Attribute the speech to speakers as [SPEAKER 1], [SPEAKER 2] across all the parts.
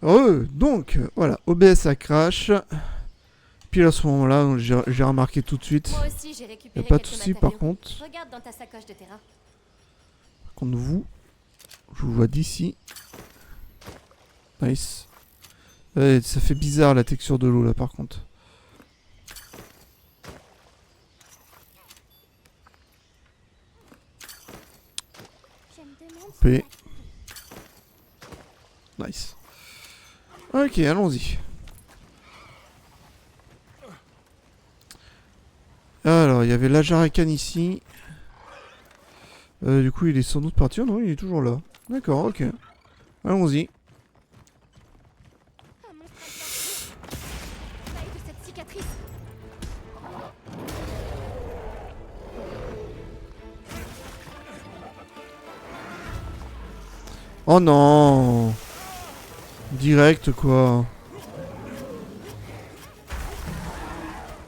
[SPEAKER 1] Donc, voilà, OBS a crash. Puis à ce moment-là, j'ai remarqué tout de suite.
[SPEAKER 2] Moi aussi, j'ai
[SPEAKER 1] Y a
[SPEAKER 2] récupéré
[SPEAKER 1] pas de
[SPEAKER 2] quelques
[SPEAKER 1] souci
[SPEAKER 2] matériaux.
[SPEAKER 1] par contre.
[SPEAKER 2] Regarde dans ta sacoche de terrain.
[SPEAKER 1] Par contre, je vous vois d'ici. Nice. Ouais, ça fait bizarre la texture de l'eau là par contre. P. Nice. Ok, allons-y. Alors, il y avait l'Ajarakan ici. Du coup, il est sans doute parti. Oh non, il est toujours là. D'accord, ok. Allons-y.
[SPEAKER 2] Un monstre implanté. Taille de cette cicatrice.
[SPEAKER 1] Oh non! Direct quoi.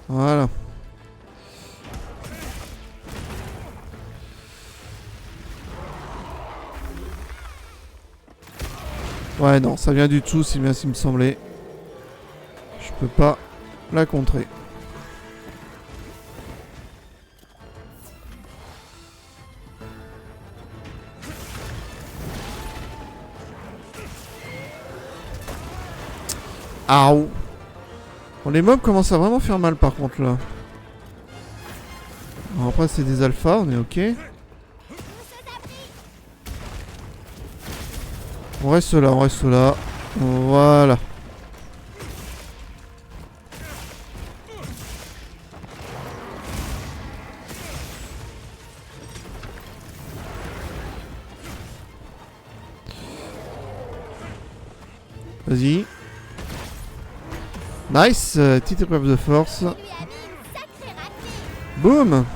[SPEAKER 1] Voilà. Ouais, non, ça vient du dessous, c'est bien ce qui me semblait. Je peux pas la contrer. Aouh. Bon, les mobs commencent à vraiment faire mal par contre là. Alors, après c'est des alphas, on est ok. On reste là, on reste là. Voilà. Vas-y. Nice, petite épreuve de force. Boum.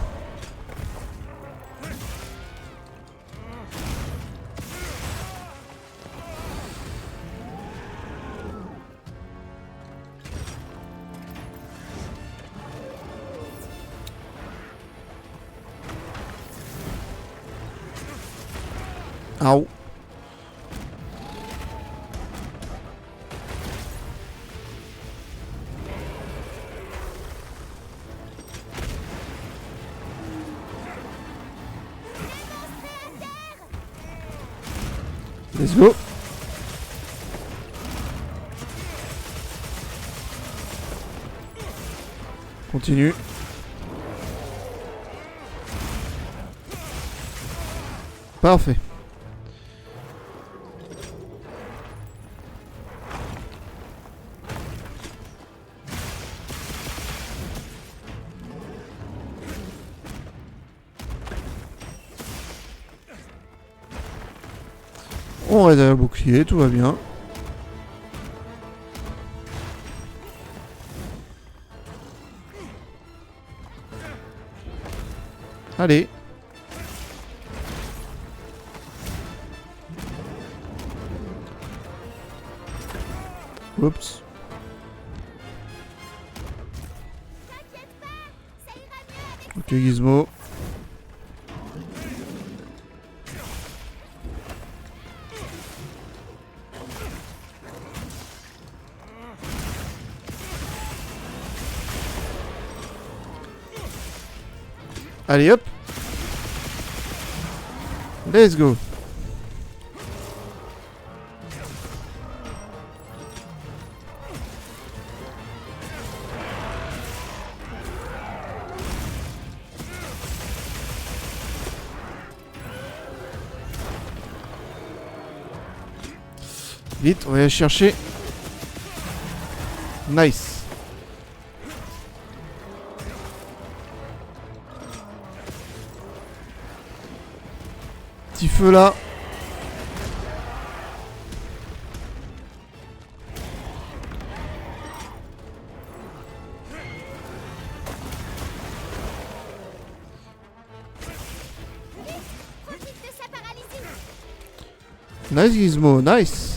[SPEAKER 1] Aouh. Let's go. Continue. Parfait. On raid le bouclier, tout va bien. Allez. Oups. Ok, Gizmo. Allez hop. Let's go. Vite, on va aller chercher. Nice. Petit feu là. Nice Gizmo, nice.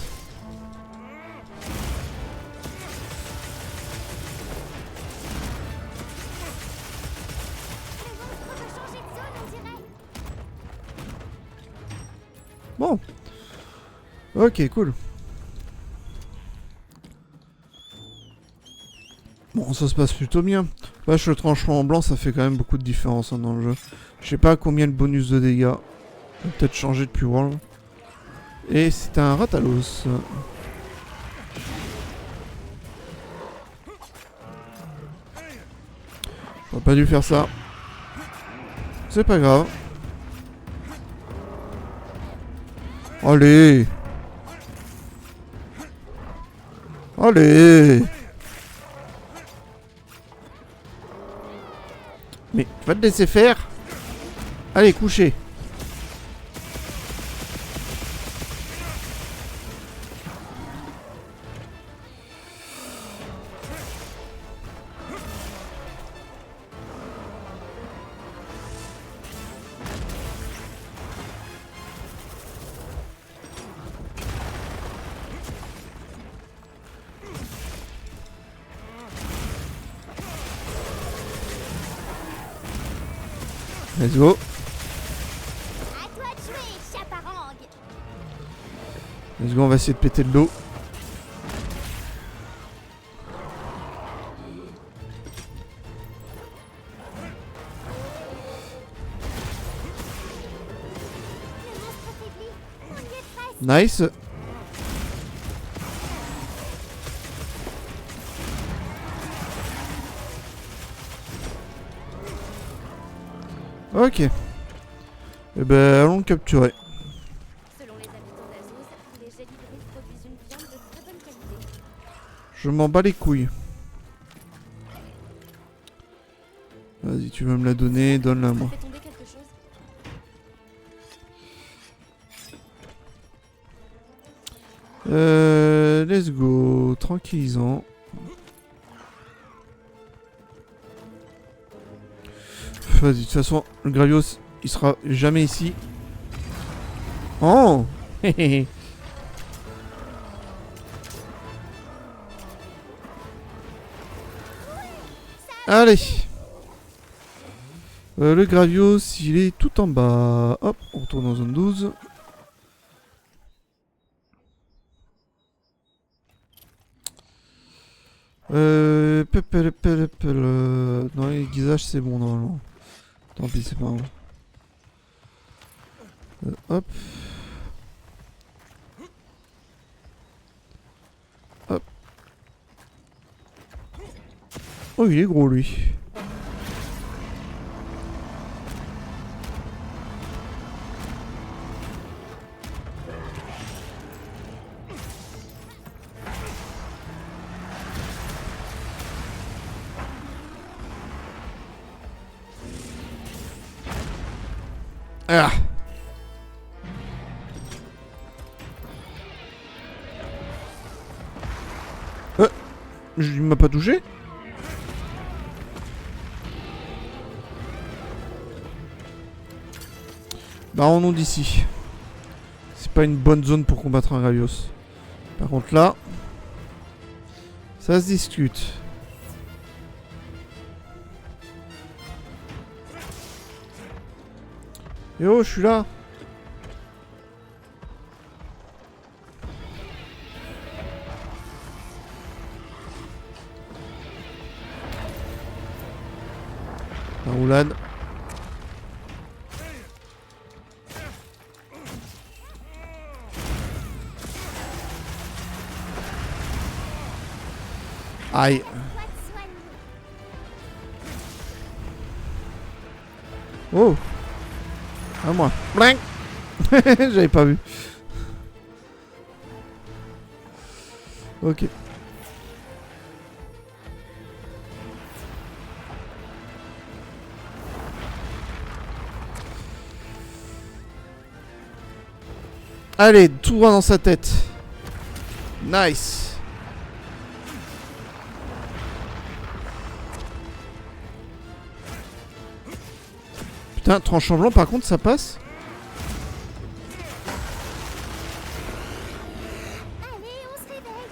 [SPEAKER 1] Bon. Ok, cool. Bon, ça se passe plutôt bien. Vache, le tranchement en blanc, ça fait quand même beaucoup de différence hein, dans le jeu. Je sais pas combien le bonus de dégâts. Ça a peut-être changé depuis World. Et c'est un Ratalos. J'aurais pas dû faire ça. C'est pas grave. Allez! Allez! Mais tu vas te laisser faire? Allez, couchez! Let's go!
[SPEAKER 2] À toi de jouer, chaparang.
[SPEAKER 1] Let's go, on va essayer de péter le dos.
[SPEAKER 2] Le monstre affaibli. On y est presque.
[SPEAKER 1] Nice! Ok. Eh ben, allons le capturer.
[SPEAKER 2] Selon les habitants d'Azuz, les jets d'hybrides produisent une viande de très bonne qualité.
[SPEAKER 1] Je m'en bats les couilles. Vas-y, tu veux me la donner, donne-la moi.
[SPEAKER 2] Fait tomber quelque chose?
[SPEAKER 1] Let's go. Tranquillisant. Vas-y, de toute façon, le Gravios, il sera jamais ici. Oh. Allez. Le Gravios, il est tout en bas. Hop, on retourne en zone 12. Non, les guisages, c'est bon normalement. Tant pis, c'est pas grave. Hop. Hop. Oh, il est gros lui. Ah. Il m'a pas touché? Bah on nous d'ici. C'est pas une bonne zone pour combattre un Gravios. Par contre là, ça se discute. Et oh, je suis là. La roulade. Aïe.
[SPEAKER 2] Toi de soigner.
[SPEAKER 1] Oh. À moi. Bling. J'avais pas vu. Ok. Allez, tout droit dans sa tête. Nice. Putain, tranchant blanc par contre ça passe.
[SPEAKER 2] Allez, on se réveille.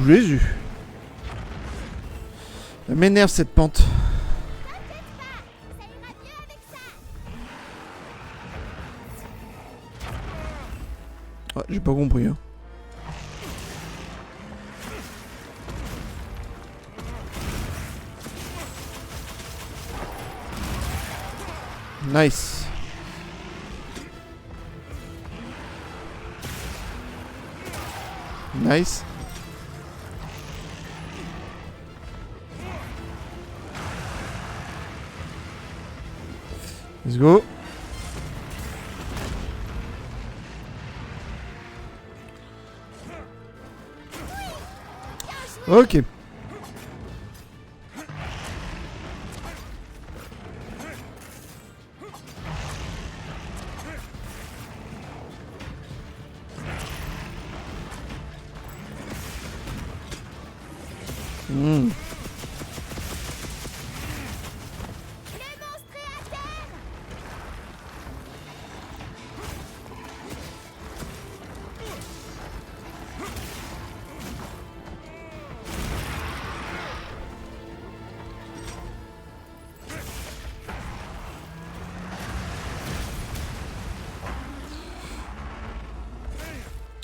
[SPEAKER 1] Jésus. Elle m'énerve cette pente.
[SPEAKER 2] Ça ira mieux avec ça.
[SPEAKER 1] Ah, j'ai pas compris. Hein. Nice. Nice. Let's go. Ok.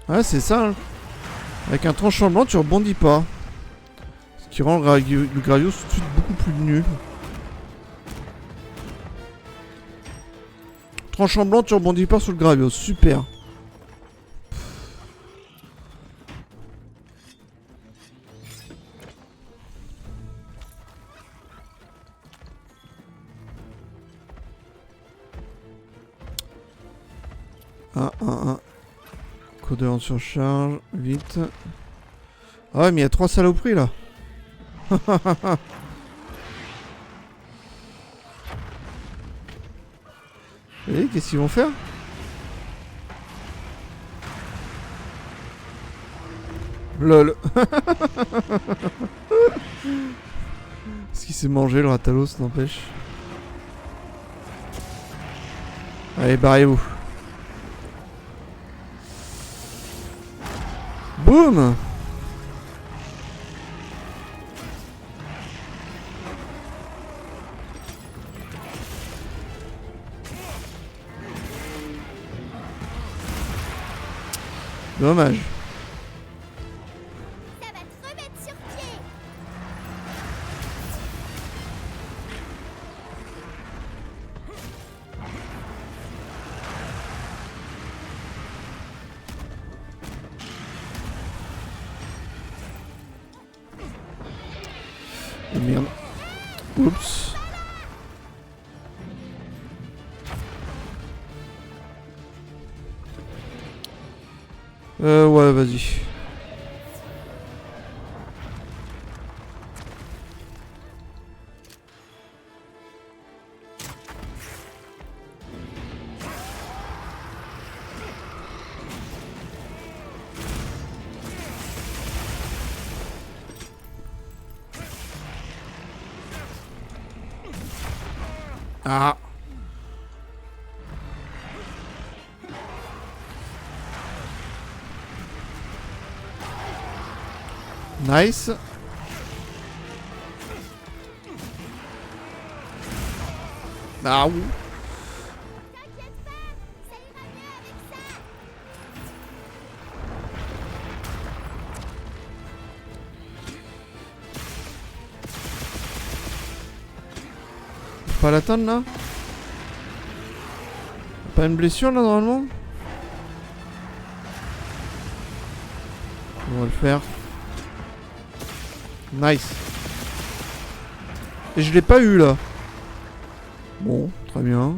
[SPEAKER 1] Ouais, c'est ça. Hein. Avec un tranchant blanc, tu rebondis pas. Ce qui rend le Gradius tout de suite beaucoup plus nul. Tranchant blanc, tu rebondis pas sur le Gradius. Super. Un. Codeur en surcharge, vite. Ah ouais, mais il y a 3 saloperies là. Et qu'est-ce qu'ils vont faire? LOL. Est-ce qu'il s'est mangé le Ratalos, n'empêche? Allez, barrez-vous. Boum! Dommage.
[SPEAKER 2] Ça va te remettre sur pied.
[SPEAKER 1] Oh merde. Oups. Ouais, vas-y. Ah. Nice. Ah oui.
[SPEAKER 2] T'inquiète pas, ça ira mieux avec ça.
[SPEAKER 1] Je peux pas l'atteindre là? Pas une blessure là normalement? On va le faire. Nice. Et je l'ai pas eu là. Bon, très bien.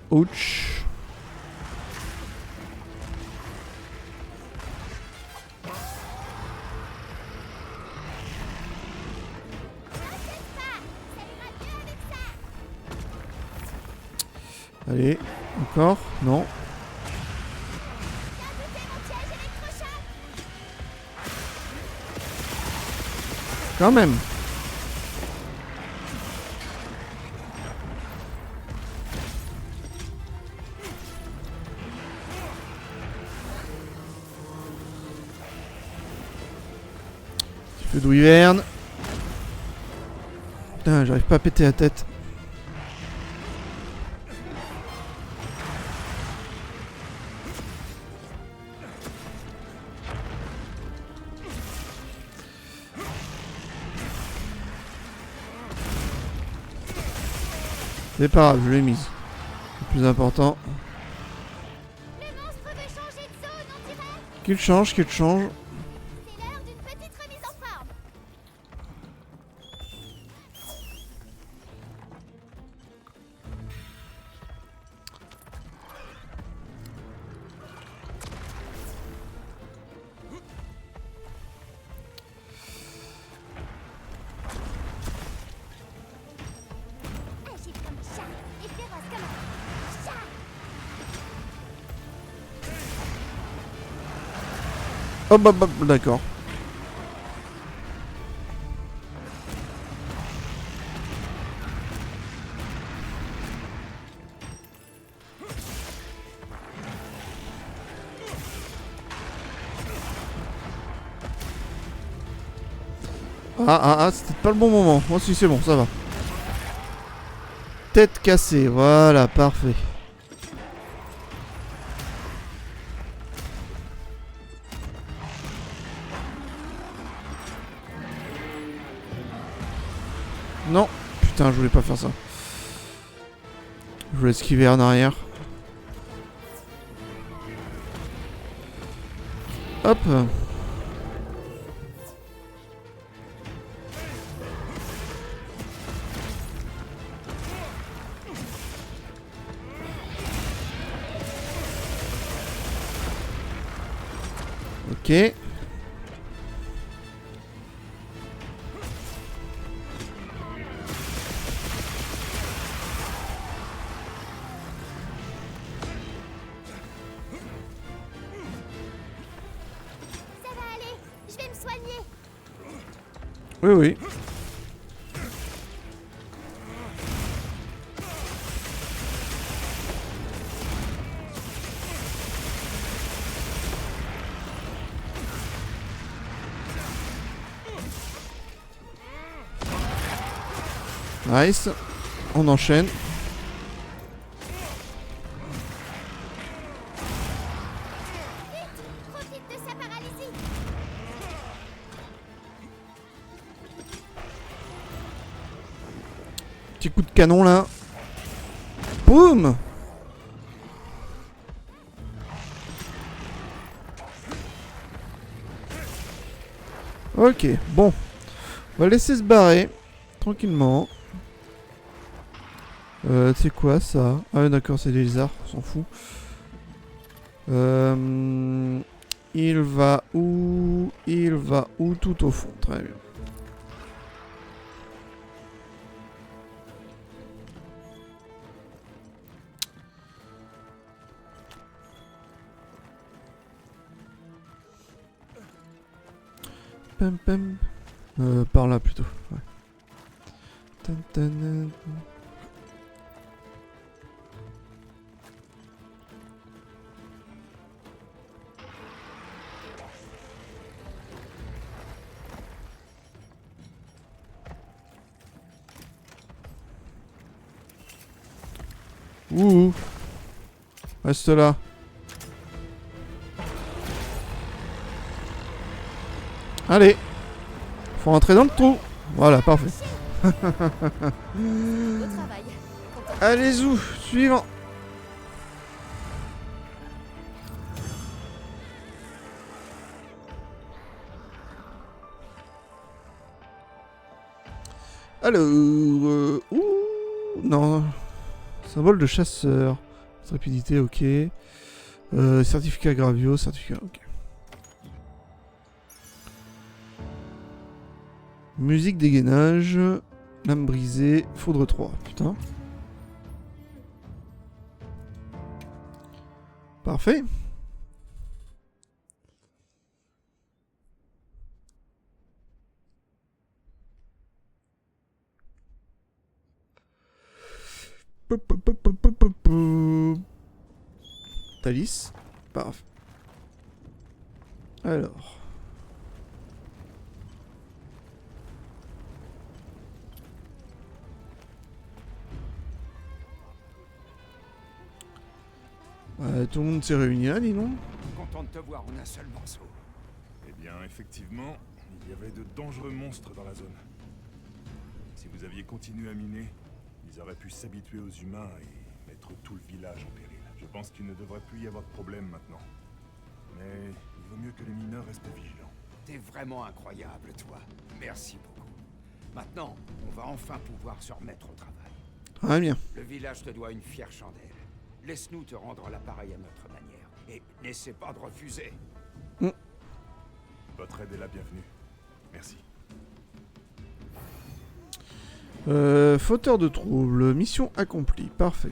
[SPEAKER 1] Ouch. Allez, encore? Non. Quand même. Petit feu de wyvern. Putain, j'arrive pas à péter la tête. C'est pas grave, je l'ai mise. Le plus important.
[SPEAKER 2] Le monstre veut changer de zone, on dirait.
[SPEAKER 1] Qu'il change, qu'il change.
[SPEAKER 2] C'est l'heure d'une petite remise en forme. Agile comme un chat et féroce comme un chat.
[SPEAKER 1] Hop, hop, hop, d'accord. C'était pas le bon moment. Moi si c'est bon, ça va. Tête cassée, voilà, parfait. Non, putain, je voulais pas faire ça. Je voulais esquiver en arrière. Hop. Ok.
[SPEAKER 2] Ça va aller, je vais me soigner.
[SPEAKER 1] Oui, oui. Nice. On enchaîne.
[SPEAKER 2] Profite de sa paralysie.
[SPEAKER 1] Petit coup de canon là. Boum. Ok, bon. On va laisser se barrer. Tranquillement. C'est quoi ça? Ah ouais, d'accord, c'est des lézards, on s'en fout. Il va où? Il va où? Tout au fond, très bien. Pam pam. Par là plutôt. Ouais. Tan, tan, tan. Ouh. Reste là. Allez. Faut rentrer dans le trou. Voilà, parfait.
[SPEAKER 2] Beau travail.
[SPEAKER 1] Allez, zou. Suivant. Alors... ouh. Non. Symbole de chasseur. Rapidité, ok. Certificat Gravio, certificat, ok. Musique dégainage. Lame brisée. Foudre 3. Putain. Parfait. Thalys. Parfait. Alors. Tout le monde s'est réuni là, dis donc.
[SPEAKER 3] Content de te voir en un seul morceau.
[SPEAKER 4] Eh bien, effectivement, il y avait de dangereux monstres dans la zone. Si vous aviez continué à miner, Ils auraient pu s'habituer aux humains et mettre tout le village en péril. Je pense qu'il ne devrait plus y avoir de problème maintenant. Mais il vaut mieux que les mineurs restent vigilants.
[SPEAKER 3] T'es vraiment incroyable, toi. Merci beaucoup. Maintenant, on va enfin pouvoir se remettre au travail.
[SPEAKER 1] Très bien.
[SPEAKER 3] Le village te doit une fière chandelle. Laisse-nous te rendre l'appareil à notre manière. Et n'essaie pas de refuser.
[SPEAKER 4] Votre aide est la bienvenue. Merci.
[SPEAKER 1] Fauteur de troubles. Mission accomplie. Parfait.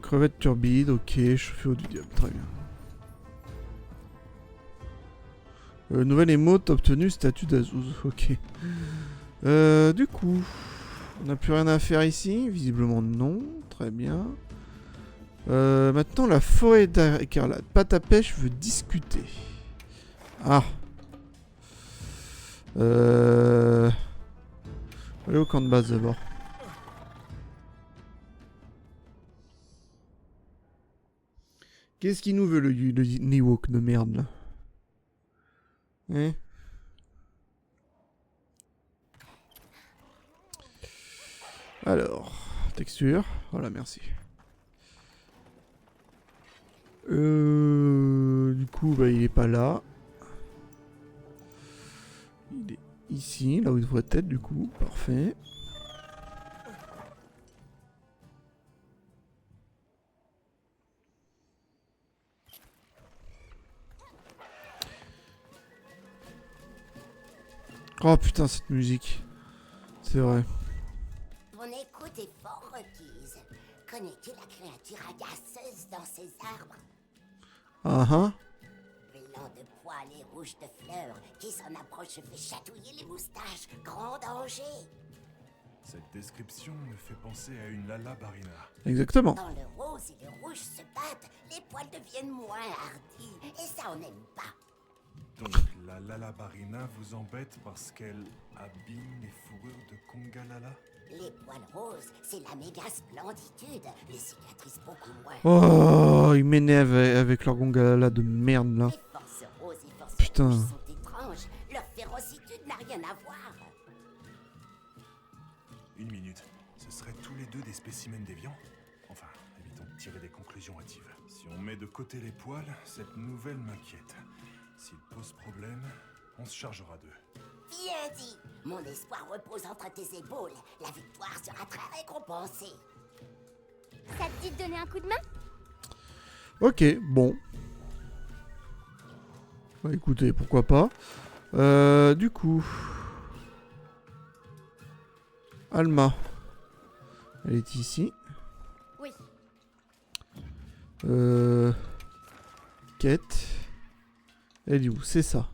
[SPEAKER 1] Crevette turbide. Ok. Chauffé au du diable. Très bien. Nouvelle émote obtenue. Statut d'Azouz. Ok. Du coup... On n'a plus rien à faire ici. Visiblement non. Très bien. Maintenant la forêt d'écarlate. Pâte à pêche veut discuter. Ah. Allez au camp de base d'abord. Qu'est-ce qu'il nous veut le Newok de merde là? Hein? Alors, texture. Voilà, merci. Du coup, bah, il est pas là. Il est ici, là où il devrait être, du coup. Parfait. Oh putain, cette musique. C'est vrai.
[SPEAKER 5] Ton écoute est fort requise. Connais-tu la créature agaceuse dans ces arbres?
[SPEAKER 1] Ah ah.
[SPEAKER 5] Blanc de poils et rouge de fleurs, qui s'en approche se fait chatouiller les moustaches. Grand danger.
[SPEAKER 4] Cette description me fait penser à une Lala Barina.
[SPEAKER 1] Exactement.
[SPEAKER 5] Quand le rose et le rouge se battent, les poils deviennent moins hardis. Et ça, on n'aime pas.
[SPEAKER 4] Donc la Lala Barina vous embête parce qu'elle abîme les fourrures de Kongalala?
[SPEAKER 5] Les poils roses, c'est la méga splenditude. Les cicatrices beaucoup moins.
[SPEAKER 1] Oh, ils m'énervent avec leur gongala de merde là.
[SPEAKER 5] Les forces roses et forces
[SPEAKER 1] Putain.
[SPEAKER 5] rouges sont étranges. Leur férocitude n'a rien à voir.
[SPEAKER 4] Une minute. Ce seraient tous les deux des spécimens déviants? Enfin, évitons de tirer des conclusions hâtives. Si on met de côté les poils, cette nouvelle m'inquiète. S'il pose problème, on se chargera d'eux.
[SPEAKER 5] Bien dit. Mon espoir repose entre tes épaules. La victoire sera très récompensée.
[SPEAKER 2] Ça te dit de donner un coup de main?
[SPEAKER 1] Ok, bon. Bah, écoutez, pourquoi pas. Du coup... Alma. Elle est ici.
[SPEAKER 2] Oui.
[SPEAKER 1] Quête. Elle est où? C'est ça.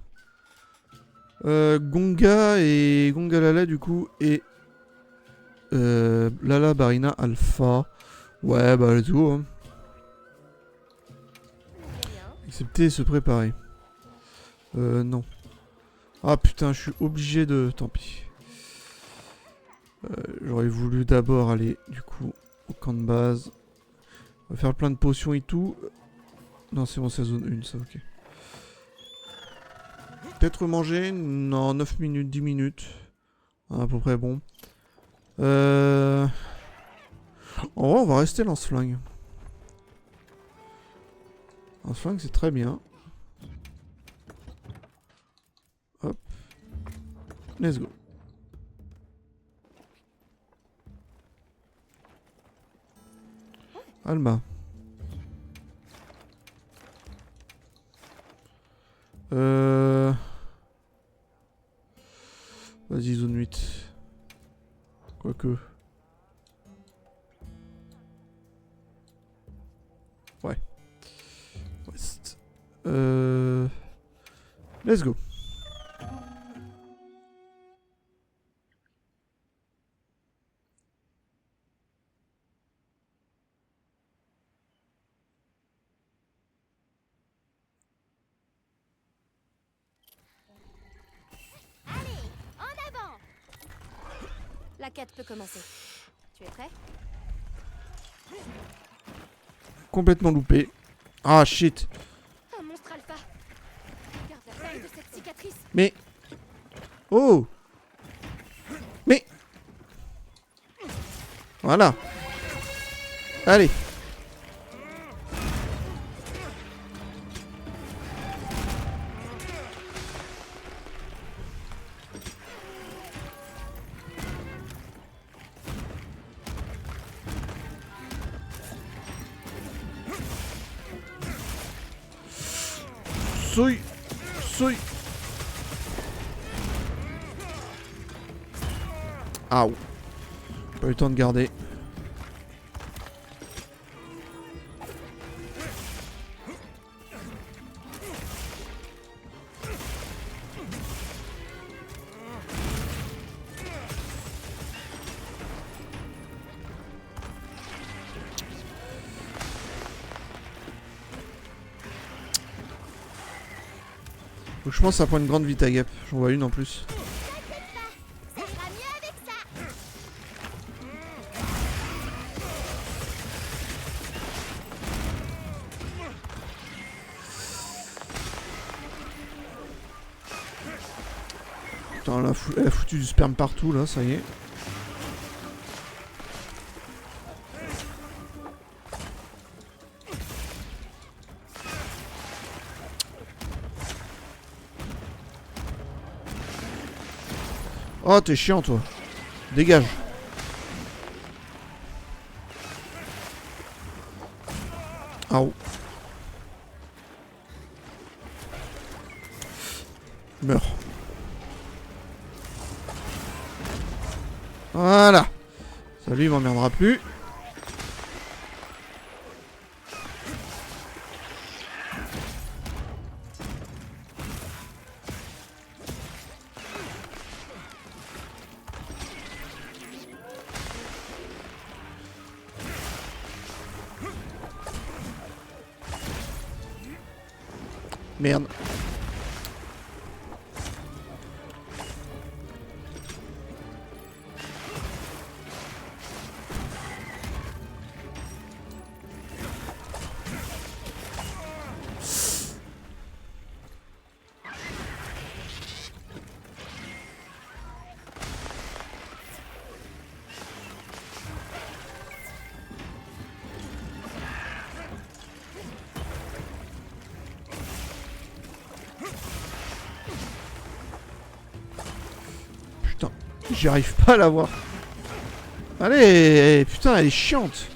[SPEAKER 1] Gonga et Gongalala du coup et Lala Barina Alpha. Ouais bah let's go hein. Accepter se préparer. Non. Ah putain je suis obligé de... Tant pis. J'aurais voulu d'abord aller du coup au camp de base. On va faire plein de potions et tout. Non c'est bon c'est zone 1 ça ok. Peut-être manger? Non, 9 minutes, 10 minutes. À peu près bon. En vrai, on va rester lance-flingue. Lance-flingue, c'est très bien. Hop. Let's go. Alma. Vas-y, zone 8. Quoique. Ouais. Ouest. Let's go.
[SPEAKER 2] La quête peut commencer. Tu es prêt?
[SPEAKER 1] Complètement loupé. Ah shit.
[SPEAKER 2] Un monstre alpha. Regarde la taille de cette cicatrice.
[SPEAKER 1] Mais... Oh! Voilà. Allez. Souille. Souille. Ah, pas eu le temps de garder. Donc je pense que ça prend une grande Vita Gap. J'en vois une en plus.
[SPEAKER 2] Ça ira mieux avec ça.
[SPEAKER 1] Putain, elle a foutu du sperme partout là, ça y est. Oh, t'es chiant toi. Dégage. Ah oh. Meurs. Voilà. Ça lui, il m'emmerdera plus. Merde. Putain, j'y arrive pas à la voir. Allez, putain, elle est chiante.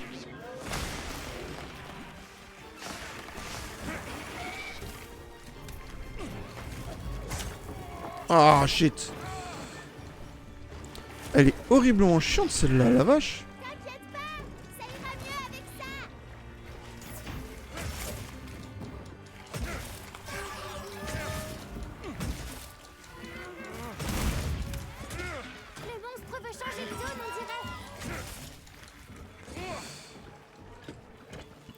[SPEAKER 1] Ah, shit. Elle est horriblement chiante celle-là, la vache.
[SPEAKER 2] T'inquiète pas, ça ira mieux avec ça. Le monstre veut changer de zone, on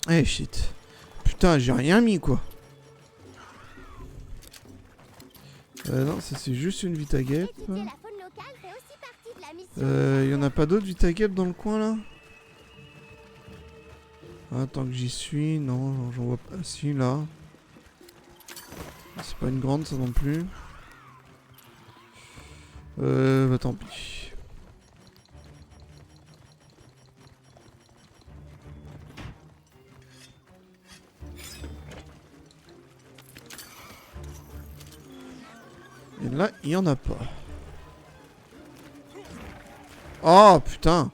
[SPEAKER 2] dirait.
[SPEAKER 1] Eh, shit. Putain, j'ai rien mis, quoi. Non, ça c'est juste une Vita Gap.
[SPEAKER 2] Étudier la faune locale fait aussi partie de la mission.
[SPEAKER 1] Y en a pas d'autres Vita Gap dans le coin, là? Ah, tant que j'y suis, non, j'en vois pas. Si, là. C'est pas une grande, ça non plus. Bah tant pis. Et là, il y en a pas. Oh, putain.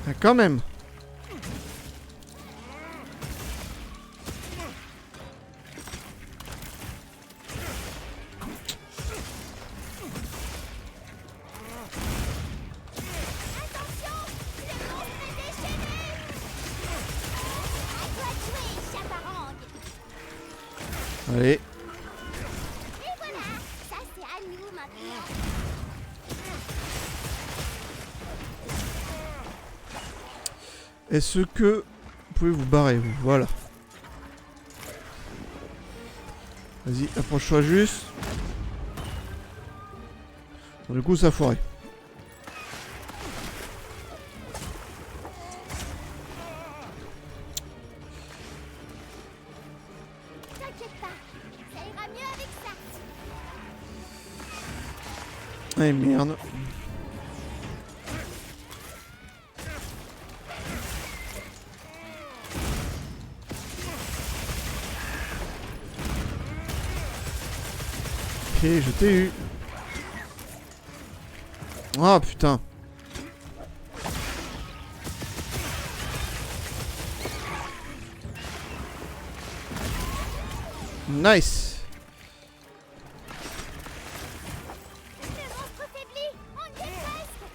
[SPEAKER 1] Ah, quand même. Allez.
[SPEAKER 2] Et voilà, ça c'est à nous maintenant.
[SPEAKER 1] Est-ce que vous pouvez vous barrer, vous? Voilà. Vas-y, approche-toi juste. Du coup, ça a foiré.
[SPEAKER 2] T'inquiète pas, ça ira mieux avec ça.
[SPEAKER 1] Eh merde. Ok, je t'ai eu. Ah putain. Nice.
[SPEAKER 2] Le monstre faiblit, on y est presque.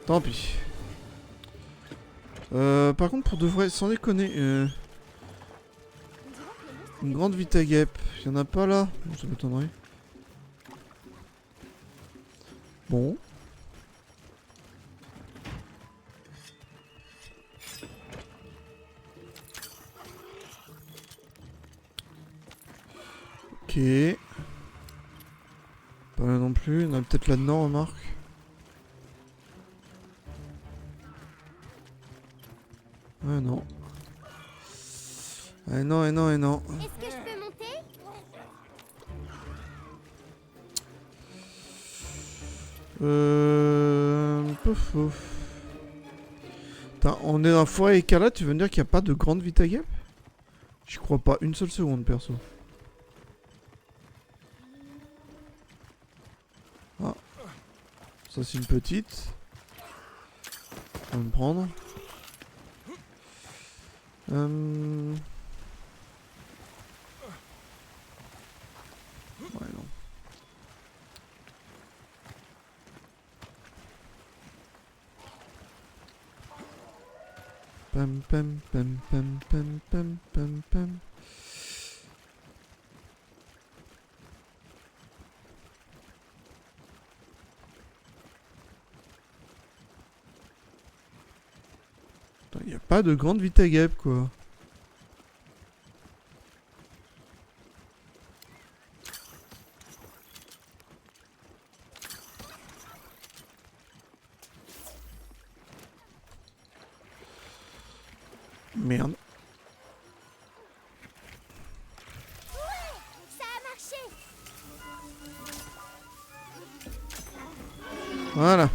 [SPEAKER 1] Tant pis. Par contre, pour de vrai, sans déconner, une grande Vita Gap. Y'en a pas là? Bon, ça m'étonnerait. Bon. Ok. Pas là non plus. On a peut-être là-dedans, remarque. Ah non. Ah non, et non, et non.
[SPEAKER 2] Est-ce que je peux monter?
[SPEAKER 1] Pouf, pouf. Putain, on est dans la forêt écarlate, tu veux me dire qu'il n'y a pas de grande Vita Gap? J'y crois pas une seule seconde, perso. Ah. Ça, c'est une petite. On va me prendre. Ouais, non. Pam pam pam pam pam pam pam pam. Il n'y a pas de grande Vita Gap, quoi. Merde.
[SPEAKER 2] Ça a marché.
[SPEAKER 1] Voilà.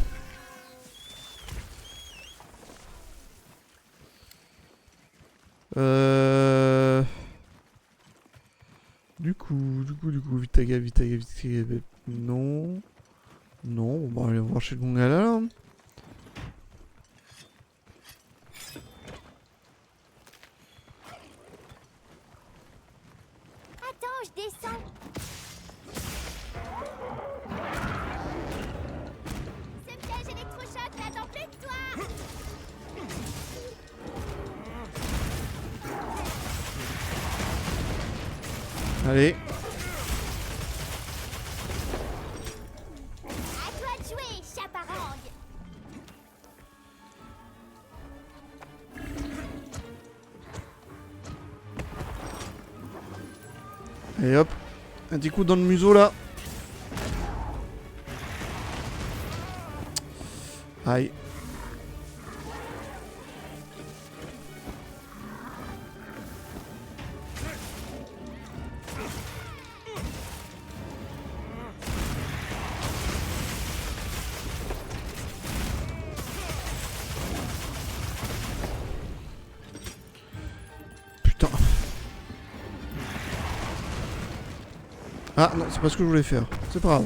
[SPEAKER 1] Du coup, Vita Gap, non. Non, bon, allez, on va voir chez le Gongala, là.
[SPEAKER 2] Attends, je descends. Ce piège électrochoc n'attend plus que toi.
[SPEAKER 1] Allez.
[SPEAKER 2] À toi de jouer, chaparrangue.
[SPEAKER 1] Et hop. Un petit coup dans le museau, là. Aïe. Putain. Ah non, c'est pas ce que je voulais faire. C'est pas grave.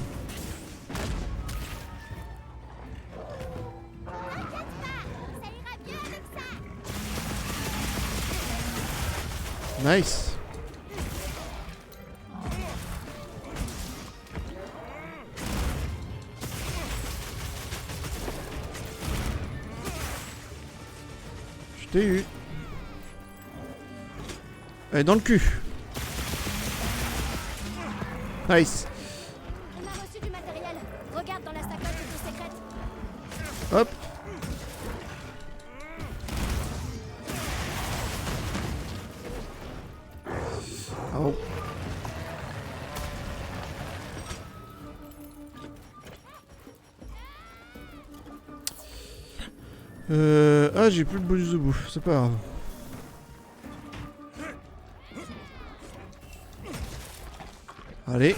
[SPEAKER 2] Ça ira mieux avec ça.
[SPEAKER 1] Nice. Je t'ai eu. Allez, dans le cul. Nice.
[SPEAKER 2] On a reçu du matériel. Regarde dans la sacoche secrète.
[SPEAKER 1] Hop. Oh. Ah, j'ai plus de bonus de bouffe, c'est pas grave. Allez.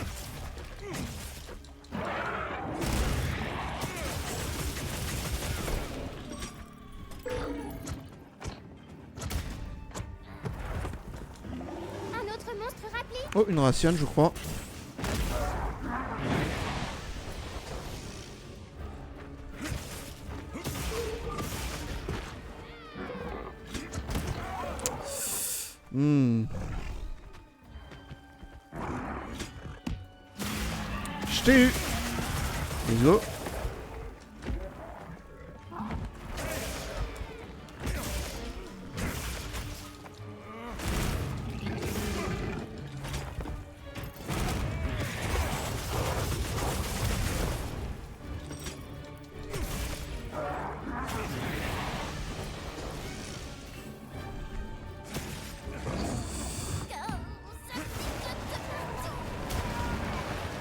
[SPEAKER 2] Un autre monstre rappelé.
[SPEAKER 1] Oh, une raciane, je crois. Je t'ai eu. Let's go.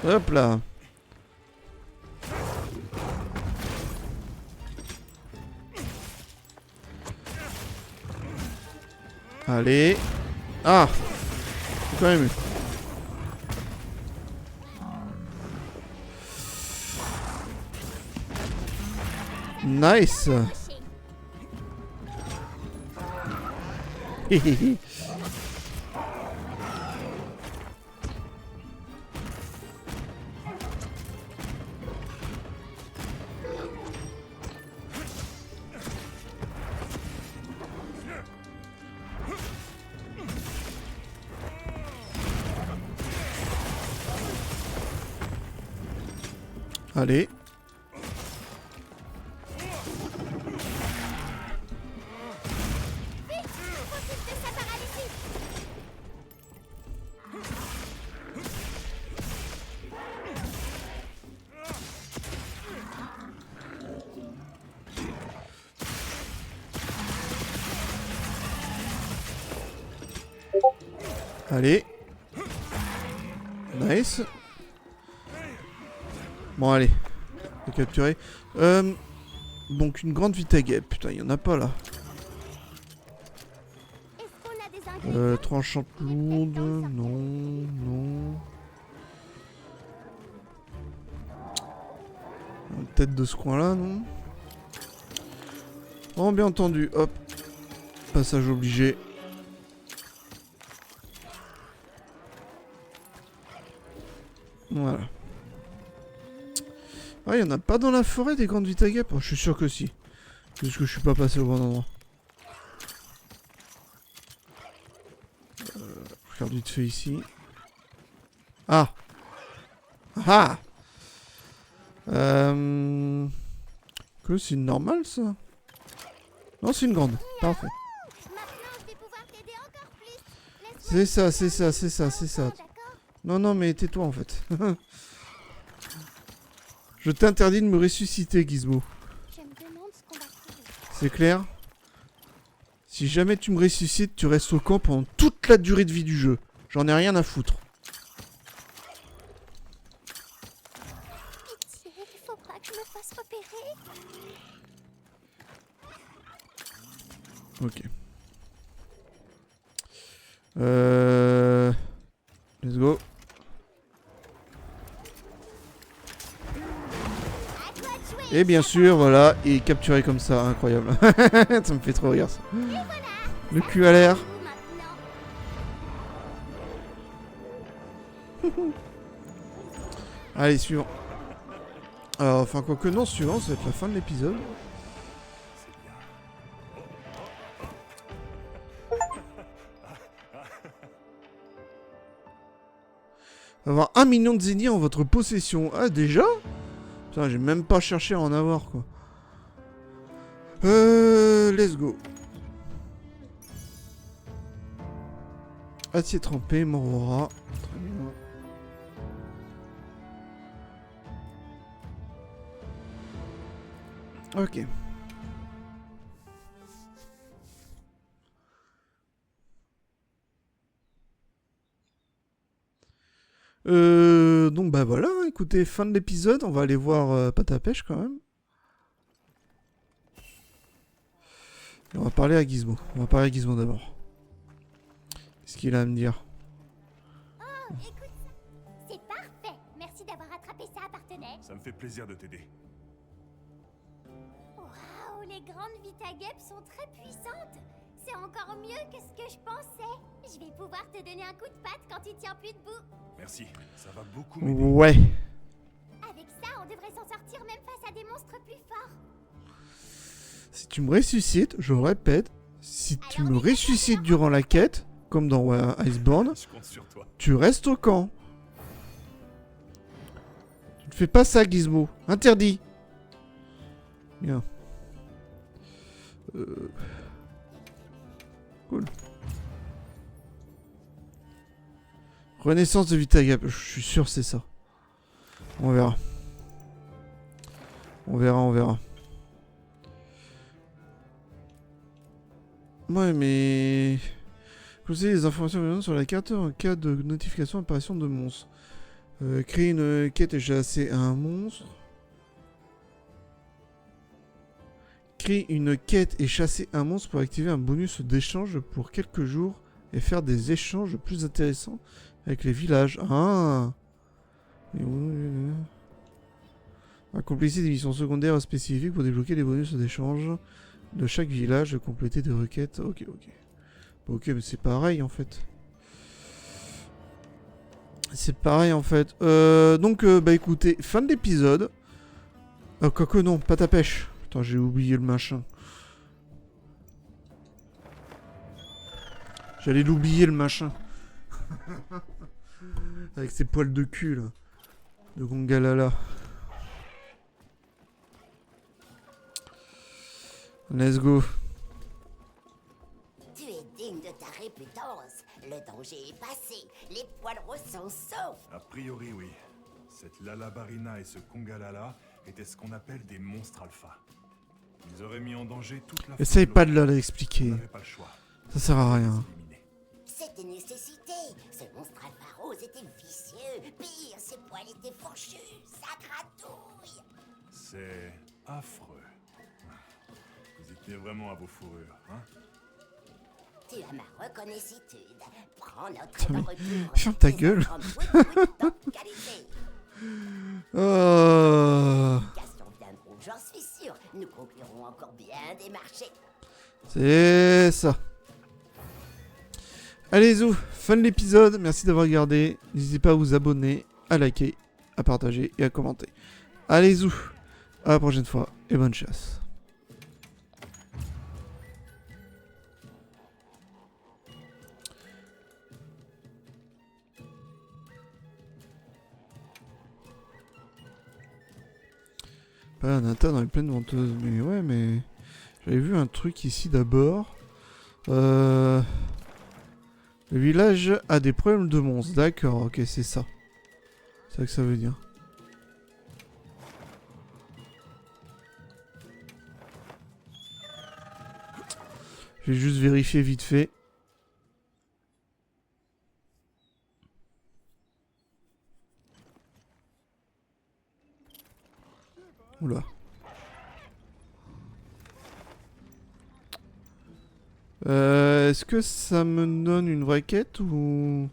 [SPEAKER 1] Hop là. Allez. Ah. J'ai quand même eu. Nice. Hihihi. Allez.
[SPEAKER 2] Consultez sa paralysie.
[SPEAKER 1] Allez. Nice. Bon, allez. Faut capturer. Donc, une grande vitaguette. Putain, il y en a pas là.
[SPEAKER 2] Est-ce qu'on a des ingrédients?
[SPEAKER 1] Tranchante lourde. Non, non. Tête de ce coin-là, non? Oh, bien entendu. Hop. Passage obligé. Voilà. Ah, il y en a pas dans la forêt des grandes vitaguettes? Oh, je suis sûr que si. C'est juste que je suis pas passé au bon endroit. Regarde vite fait ici. Ah. Ah. Que c'est une normale ça? Non, c'est une grande. Parfait.
[SPEAKER 2] Maintenant, je vais pouvoir t'aider encore plus. Laisse-moi
[SPEAKER 1] C'est ça, c'est ça, c'est ça, c'est ça.
[SPEAKER 2] d'accord?
[SPEAKER 1] Non, non, mais tais-toi en fait. Je t'interdis de me ressusciter, Gizmo.
[SPEAKER 2] Je me demande ce qu'on va trouver.
[SPEAKER 1] C'est clair? Si jamais tu me ressuscites, tu restes au camp pendant toute la durée de vie du jeu. J'en ai rien à foutre.
[SPEAKER 2] Pitié, il faudra que je me fasse repérer.
[SPEAKER 1] Ok. Let's go.
[SPEAKER 2] À toi de jouer.
[SPEAKER 1] Et bien sûr, voilà, et capturé comme ça, incroyable. Ça me fait trop rire ça. Le cul à l'air.
[SPEAKER 2] Maintenant.
[SPEAKER 1] Allez, suivant. Alors, enfin, quoique non, suivant, ça va être la fin de l'épisode. Avoir 1 million de zéniths en votre possession. Ah, déjà? Putain, j'ai même pas cherché à en avoir, quoi. Let's go. Acier trempé, Morora. Très bien. Ok. Donc bah voilà, écoutez, fin de l'épisode, on va aller voir Pâte à pêche quand même. Et on va parler à Gizmo. On va parler à Gizmo d'abord. Qu'est-ce qu'il a à me dire?
[SPEAKER 2] Oh, écoute ça. C'est parfait. Merci d'avoir attrapé ça, partenaire.
[SPEAKER 4] Ça me fait plaisir de t'aider.
[SPEAKER 2] Waouh, les grandes Vitagup sont très puissantes. C'est encore mieux que ce que je pensais. Je vais pouvoir te donner un coup de patte quand tu tiens plus debout.
[SPEAKER 4] Merci, ça va beaucoup m'aider.
[SPEAKER 1] Ouais.
[SPEAKER 2] Avec ça, on devrait s'en sortir même face à des monstres plus forts.
[SPEAKER 1] Si tu me ressuscites, je répète, si tu me ressuscites durant la quête, comme dans Iceborne,
[SPEAKER 4] Je compte sur toi.
[SPEAKER 1] tu restes au camp. Tu ne fais pas ça, Gizmo. Interdit. Bien. Cool. Renaissance de Vitagup. Je suis sûr que c'est ça. On verra. On verra, on verra. Ouais, mais... Conseiller les informations sur la carte en cas de notification apparition de monstres. Créer une quête et chasser un monstre. Créer une quête et chasser un monstre pour activer un bonus d'échange pour quelques jours et faire des échanges plus intéressants avec les villages. Ah. Accomplissez des missions secondaires spécifiques pour débloquer les bonus d'échange de chaque village, compléter des requêtes. Ok, ok. Ok, mais c'est pareil en fait. C'est pareil en fait. Donc, bah écoutez, fin de l'épisode. Quoique non, pas ta pêche. Putain, j'ai oublié le machin. J'allais l'oublier le machin. Avec ses poils de cul là. De Gongalala. Let's go.
[SPEAKER 5] Tu es digne de ta réputance. Le danger est passé. Les poilreaux sont saufs.
[SPEAKER 4] A priori, oui. Cette Lalabarina et ce Kongalala étaient ce qu'on appelle des monstres alpha. Ils auraient mis en danger toute la...
[SPEAKER 1] Essaye pas de
[SPEAKER 4] On
[SPEAKER 1] l'expliquer.
[SPEAKER 4] n'avait pas le choix.
[SPEAKER 1] Ça sert à rien.
[SPEAKER 4] Éliminés.
[SPEAKER 5] C'était nécessité. Ce monstre alpha rose était vicieux. Pire, ses poils étaient fourchus. Ça gratouille.
[SPEAKER 4] C'est affreux. Vous y tenez vraiment à vos fourrures, hein?
[SPEAKER 5] Tu as ma reconnaissance. Prends notre
[SPEAKER 1] Putain, mais
[SPEAKER 5] retour.
[SPEAKER 1] ferme ta
[SPEAKER 5] Des
[SPEAKER 1] gueule.
[SPEAKER 5] enfants de top qualité. Question viendront, j'en suis sûr. Nous conclurons encore bien des marchés.
[SPEAKER 1] C'est ça. Allez, zou, fin de l'épisode. Merci d'avoir regardé. N'hésitez pas à vous abonner, à liker, à partager et à commenter. Allez, zou, à la prochaine fois et bonne chasse. Pas un atta dans les plaines venteuses. Mais ouais, mais... J'avais vu un truc ici d'abord. Le village a des problèmes de monstres. D'accord, ok, c'est ça. C'est ça que ça veut dire. Je vais juste vérifier vite fait. Oula. Est-ce que ça me donne une vraie quête ou...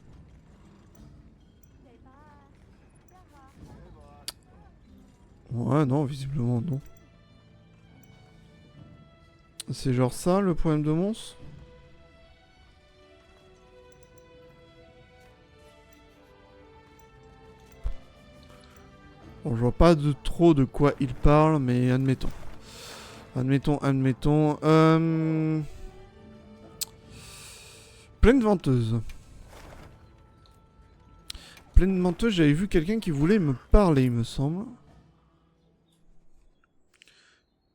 [SPEAKER 1] Ouais, non, visiblement non. C'est genre ça le problème de monstre? Bon, je vois pas de trop de quoi il parle, mais admettons. Admettons. Plaine venteuse. Plaine venteuse, j'avais vu quelqu'un qui voulait me parler, il me semble.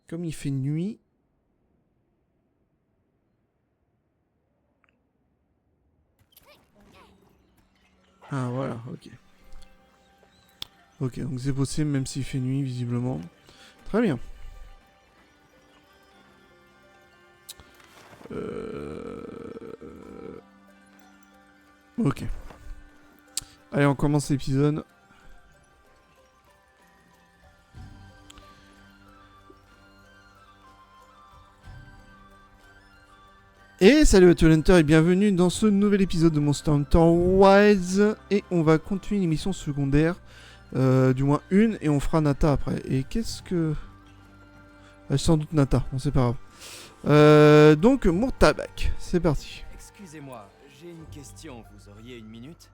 [SPEAKER 1] Comme il fait nuit. Ah voilà, ok. Ok, donc c'est possible même s'il fait nuit, visiblement. Très bien. Ok. Allez, on commence l'épisode. Et salut à tous les hunters et bienvenue dans ce nouvel épisode de Monster Hunter Wilds. Et on va continuer une mission secondaire, du moins une, et on fera Nata après. Et qu'est-ce que... sans doute Nata, bon c'est pas grave. Donc Murtabak, c'est parti.
[SPEAKER 6] Excusez-moi, j'ai une question, vous auriez une minute?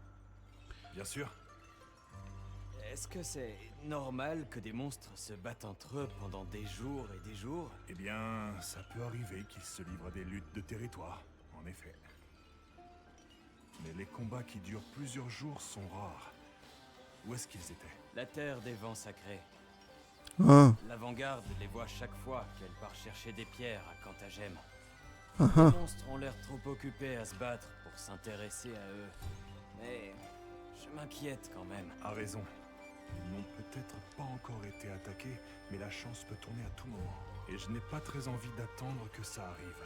[SPEAKER 4] Bien sûr.
[SPEAKER 6] Est-ce que c'est normal que des monstres se battent entre eux pendant des jours et des jours?
[SPEAKER 4] Eh bien, ça peut arriver qu'ils se livrent à des luttes de territoire, en effet. Mais les combats qui durent plusieurs jours sont rares. Où est-ce qu'ils étaient?
[SPEAKER 6] La terre des vents sacrés.
[SPEAKER 1] Ah,
[SPEAKER 6] L'avant-garde les voit chaque fois qu'elle part chercher des pierres à Cantagem.
[SPEAKER 1] ah,
[SPEAKER 6] Les
[SPEAKER 1] ah.
[SPEAKER 6] monstres ont l'air trop occupés à se battre pour s'intéresser à eux. Mais je m'inquiète quand même.
[SPEAKER 4] A raison. Ils n'ont peut-être pas encore été attaqués, mais la chance peut tourner à tout moment. Et je n'ai pas très envie d'attendre que ça arrive.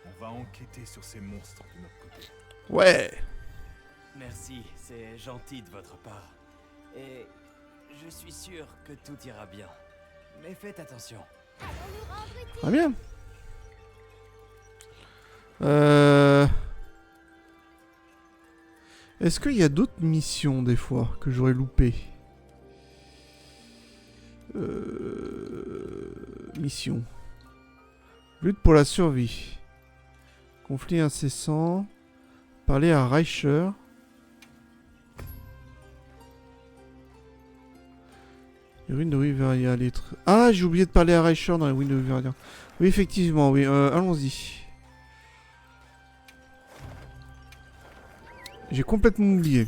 [SPEAKER 4] On va enquêter sur ces monstres de notre côté.
[SPEAKER 1] Ouais.
[SPEAKER 6] Merci, c'est gentil de votre part. Et je suis sûr que tout ira bien. Mais faites attention.
[SPEAKER 2] Allons-nous rendre utile.
[SPEAKER 1] Très bien. Est-ce qu'il y a d'autres missions des fois que j'aurais loupées? Mission. Lutte pour la survie. Conflit incessant. Parler à Reicher. Les ruines de Riveria. Ah, j'ai oublié de parler à Reicher dans les ruines de Riveria. Oui, effectivement, oui. Allons-y. J'ai complètement oublié.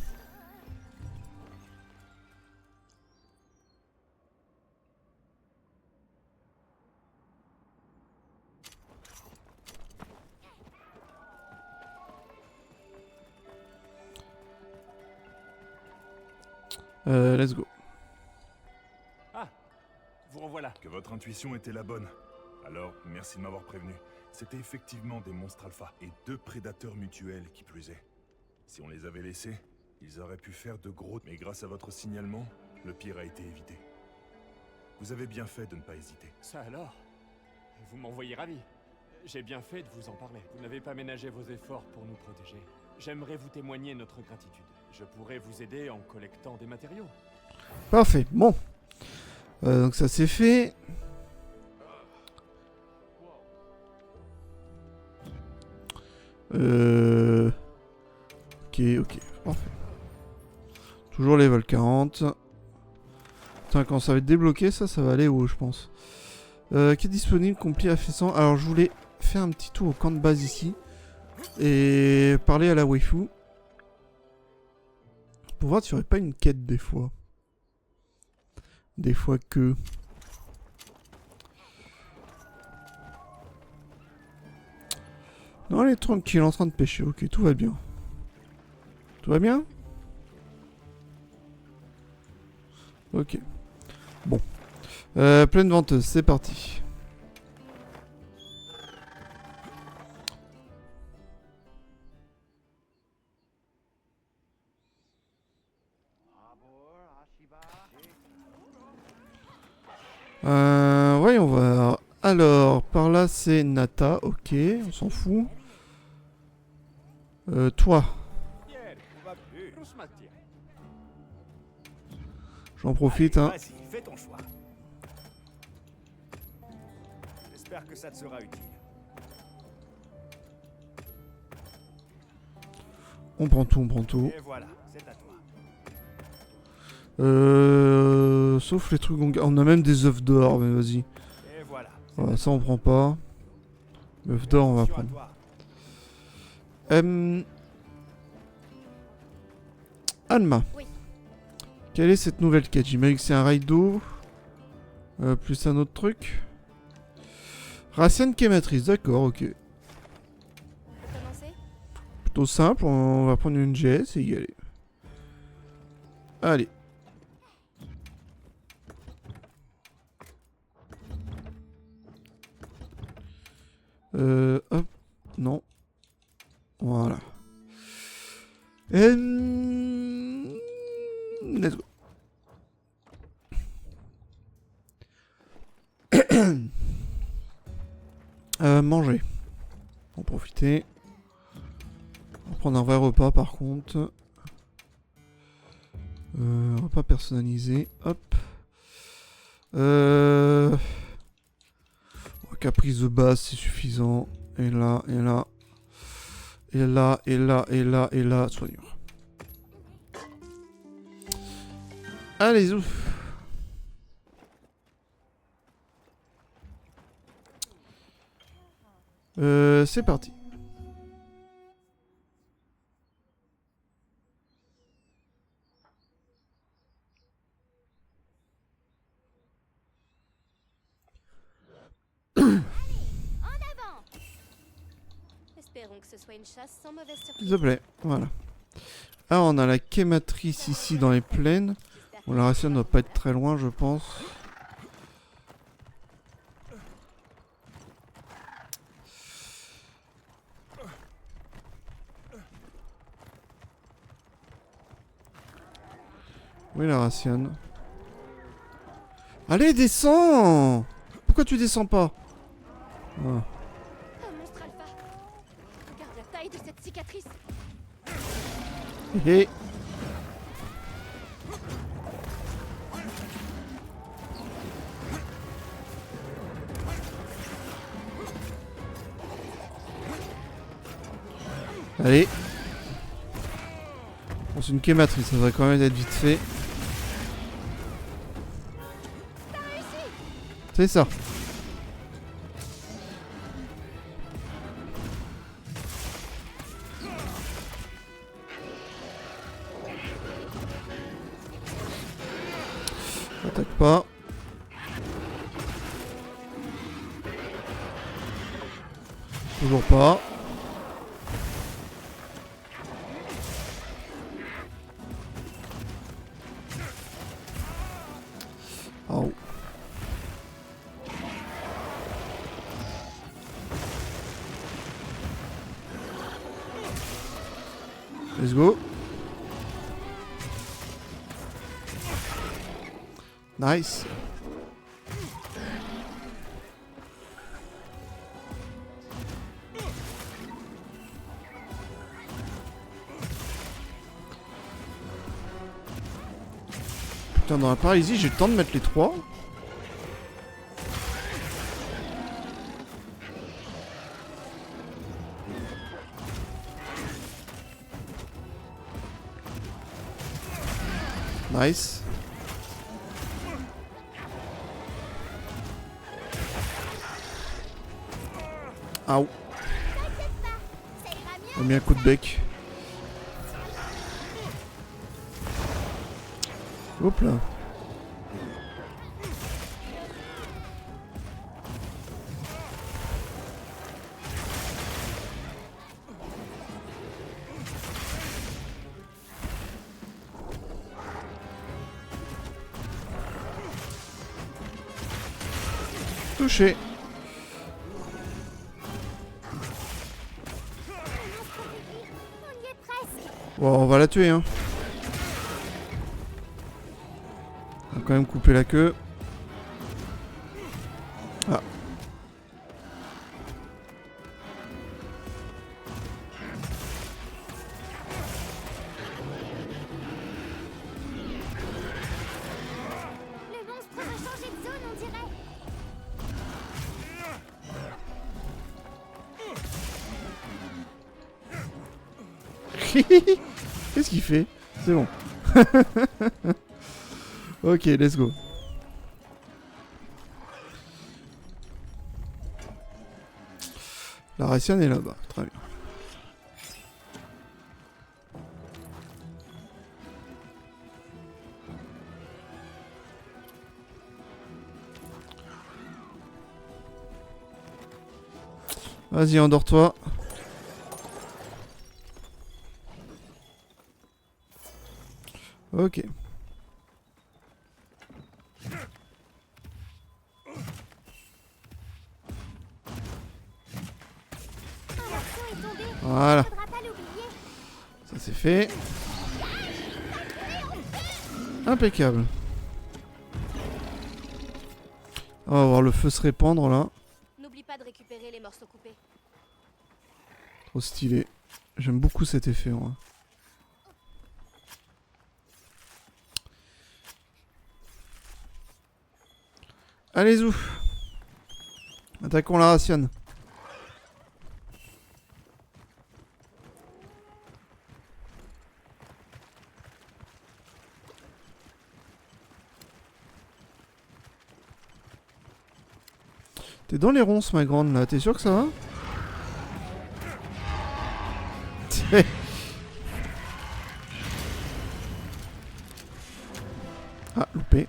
[SPEAKER 1] Let's go.
[SPEAKER 6] Vous revoilà.
[SPEAKER 4] Que votre intuition était la bonne. Alors, merci de m'avoir prévenu. C'était effectivement des monstres alpha, et 2 prédateurs mutuels qui plus est. Si on les avait laissés, ils auraient pu faire de gros... Mais grâce à votre signalement, le pire a été évité. Vous avez bien fait de ne pas hésiter.
[SPEAKER 7] Ça alors? Vous m'envoyez ravi. J'ai bien fait de vous en parler. Vous n'avez pas ménagé vos efforts pour nous protéger. J'aimerais vous témoigner notre gratitude. Je pourrais vous aider en collectant des matériaux.
[SPEAKER 1] Parfait. Bon. Donc ça c'est fait. Ok. Parfait. Toujours level 40. Putain, quand ça va être débloqué, ça va aller haut, je pense. Qui est disponible, complet à Fessan. Alors, je voulais faire un petit tour au camp de base ici. Et parler à la waifu. Pour voir s'il n'y aurait pas une quête des fois. Des fois que... Non, elle est tranquille, en train de pêcher. Ok, tout va bien. Tout va bien? Ok. Bon. Pleine venteuse, c'est parti. Voyons voir. Alors, par là c'est Nata, ok, on s'en fout. Toi, j'en profite, hein.
[SPEAKER 3] Vas-y, fais ton choix. J'espère que ça te sera utile.
[SPEAKER 1] On prend tout.
[SPEAKER 3] Et voilà, c'est à toi.
[SPEAKER 1] Sauf les trucs... On a même des œufs d'or, mais vas-y.
[SPEAKER 3] Et voilà.
[SPEAKER 1] Ouais, ça on prend pas. L'œuf d'or on va
[SPEAKER 3] Attention à
[SPEAKER 1] prendre.
[SPEAKER 3] toi.
[SPEAKER 1] Alma.
[SPEAKER 2] Oui.
[SPEAKER 1] Quelle est cette nouvelle quête? J'imagine que c'est un raid d'eau. Plus un autre truc. Racine quématrice, d'accord, ok.
[SPEAKER 2] On peut commencer?
[SPEAKER 1] Plutôt simple, on va prendre une GS et y aller. Allez. Hop. Non. Voilà. Let's go. Manger. On va profiter. On va prendre un vrai repas par contre. Repas personnalisé. Hop. Caprice de base, c'est suffisant. Et là, et là. Et là, et là, et là, et là. Soigneur. Allez, ouf. C'est parti.
[SPEAKER 8] Espérons que ce soit une chasse sans mauvaise surprise.
[SPEAKER 1] S'il te plaît, voilà. Alors on a la quématrice ici dans les plaines. Bon, la ration ne doit pas être très loin, je pense. Oui, la ration. Allez, descends! Pourquoi tu descends pas? Ah.
[SPEAKER 8] Un monstre alpha. Regarde la taille de cette cicatrice.
[SPEAKER 1] Hé. Allez. Bon, c'est une quématrice, ça devrait quand même être vite fait. C'est ça. Attaque pas. Toujours pas. Oh. Let's go. Nice. Putain, dans la paralysie, j'ai le temps de mettre les 3. Nice. Aouh. J'ai mis un coup de bec. Hop là. Touché. Bon, on va la tuer, hein. On va quand même couper la queue. Ah.
[SPEAKER 2] Le monstre va changer de zone, on dirait.
[SPEAKER 1] Qu'est-ce qu'il fait? C'est bon. Ok, let's go. La ration est là-bas, très bien. Vas-y, endors-toi. Ok. Voilà.
[SPEAKER 2] Faudra pas l'oublier.
[SPEAKER 1] Ça c'est fait. Impeccable. On va voir le feu se répandre là.
[SPEAKER 8] N'oublie pas de récupérer les morceaux coupés.
[SPEAKER 1] Trop stylé. J'aime beaucoup cet effet, moi. Allez, zou. Attaquons la ration. T'es dans les ronces, ma grande, là. T'es sûr que ça va? Ah, loupé.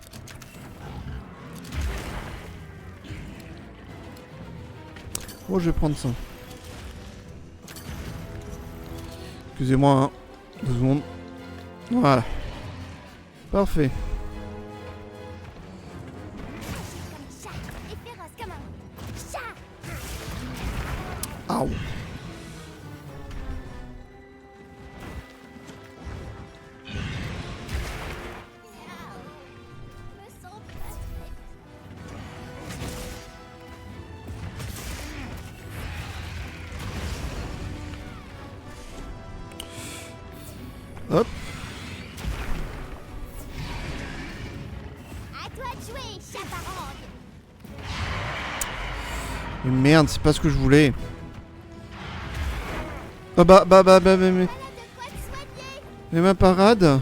[SPEAKER 1] Oh, je vais prendre ça. Excusez-moi, hein. 2 secondes. Voilà. Parfait.
[SPEAKER 2] Comme un chat et féroce comme un chat.
[SPEAKER 1] Aouh.
[SPEAKER 2] Je me sens pas très
[SPEAKER 1] Hop.
[SPEAKER 2] À toi de jouer, chaparande.
[SPEAKER 1] Mais merde, c'est pas ce que je voulais. Ah mais...
[SPEAKER 2] Voilà de quoi te soigner.
[SPEAKER 1] Mais ma parade.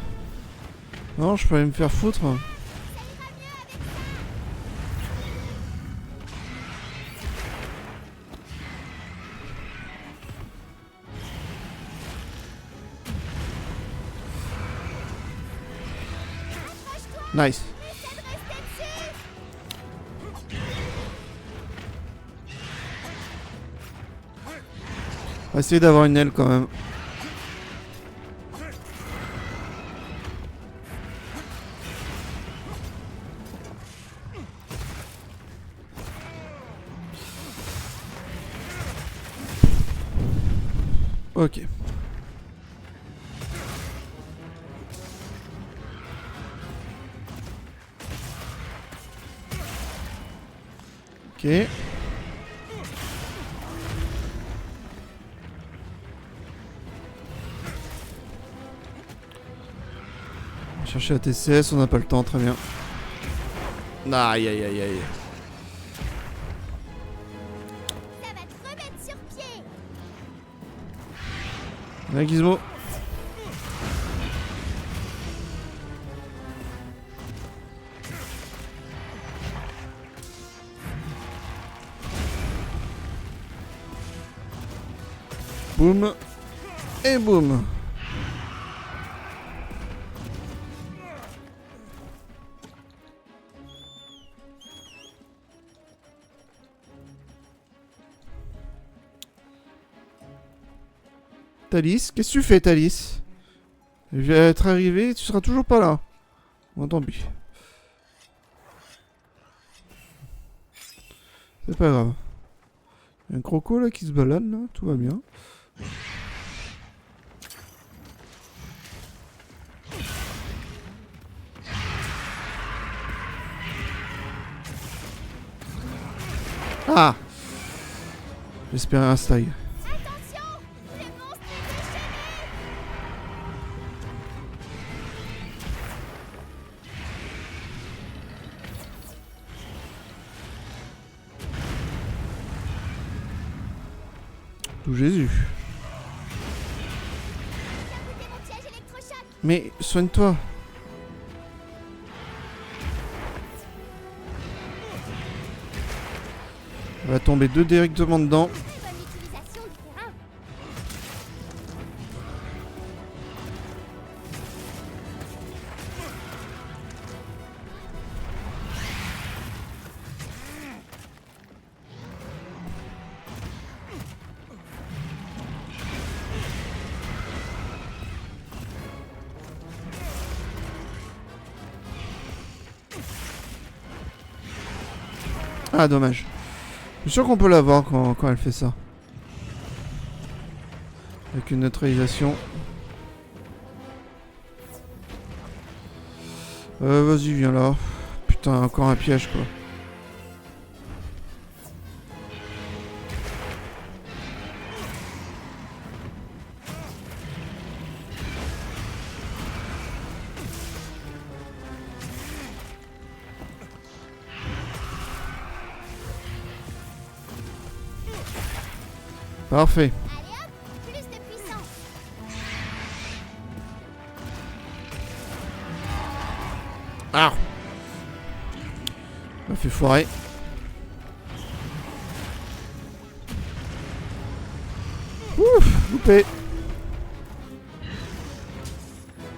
[SPEAKER 1] Non, je peux aller me faire foutre.
[SPEAKER 2] Ça ira mieux avec ça. Accroche-toi.
[SPEAKER 1] Nice.
[SPEAKER 2] Essaie de rester dessus.
[SPEAKER 1] On va essayer d'avoir une aile quand même. Ok. Ok. On va chercher la TCS, on n'a pas le temps, très bien. Aïe aïe aïe aïe.
[SPEAKER 2] Ça va te remettre sur pied.
[SPEAKER 1] La gizmo. Boum. Et boum. Thalys, qu'est-ce que tu fais, Thalys? Je vais être arrivé, tu seras toujours pas là. Bon, tant pis. C'est pas grave. Il y a un croco là qui se balade là, tout va bien. Ah! J'espérais un style.
[SPEAKER 2] Attention, le monstre est déchaîné.
[SPEAKER 1] Tout Jésus.
[SPEAKER 2] Viens goûter mon piège électrochoc.
[SPEAKER 1] Mais soigne-toi. On va tomber deux directement dedans.
[SPEAKER 2] Très bonne utilisation du terrain.
[SPEAKER 1] Ah, dommage. Je suis sûr qu'on peut l'avoir quand elle fait ça. Avec une neutralisation. Vas-y, viens là. Putain, encore un piège, quoi. Parfait.
[SPEAKER 2] Allez hop, plus de puissance.
[SPEAKER 1] Ah. M'a fait foirer. Ouf, loupé.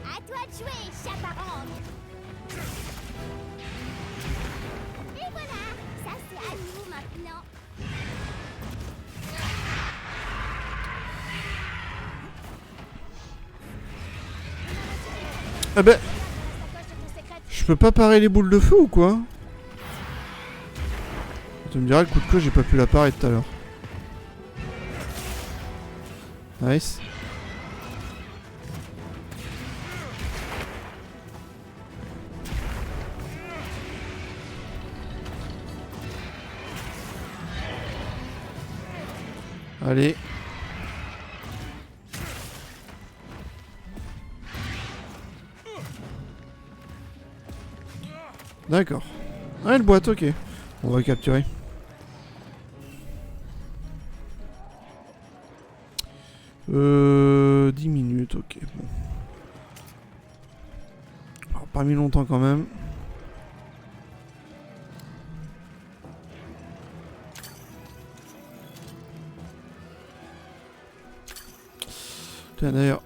[SPEAKER 2] À toi de jouer, chaparande. Et voilà, ça c'est à nous maintenant.
[SPEAKER 1] Ah ben,
[SPEAKER 8] La sacoche de ton secret.
[SPEAKER 1] je peux pas parer les boules de feu ou quoi? Tu me diras, le coup de queue, j'ai pas pu la parer tout à l'heure. Nice. Allez. D'accord. Ouais, le boîte, ok. On va capturer. 10 minutes, ok. Bon. Alors, pas mis longtemps quand même. Tiens, d'ailleurs.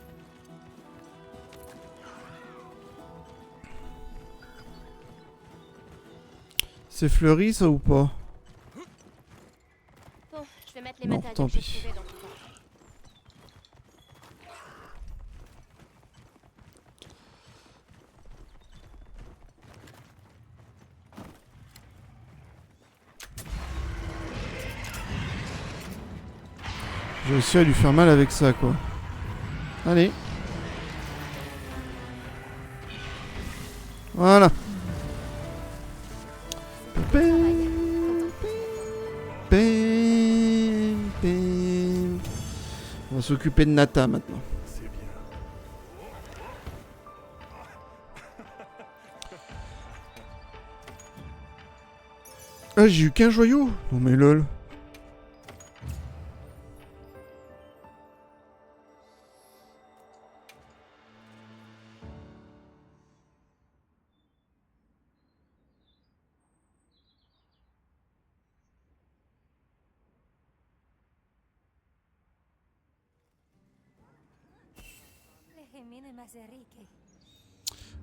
[SPEAKER 1] C'est fleuri ça ou pas?
[SPEAKER 8] Bon, je vais mettre les
[SPEAKER 1] Non,
[SPEAKER 8] matériaux
[SPEAKER 1] tant
[SPEAKER 8] que j'ai
[SPEAKER 1] pis.
[SPEAKER 8] trouvés dans ton coffre.
[SPEAKER 1] J'ai réussi à lui faire mal avec ça quoi. Allez. Voilà. Pim, pim, pim. On va s'occuper de Nata maintenant.
[SPEAKER 4] C'est bien.
[SPEAKER 1] Ah, j'ai eu qu'un joyau. Non mais lol.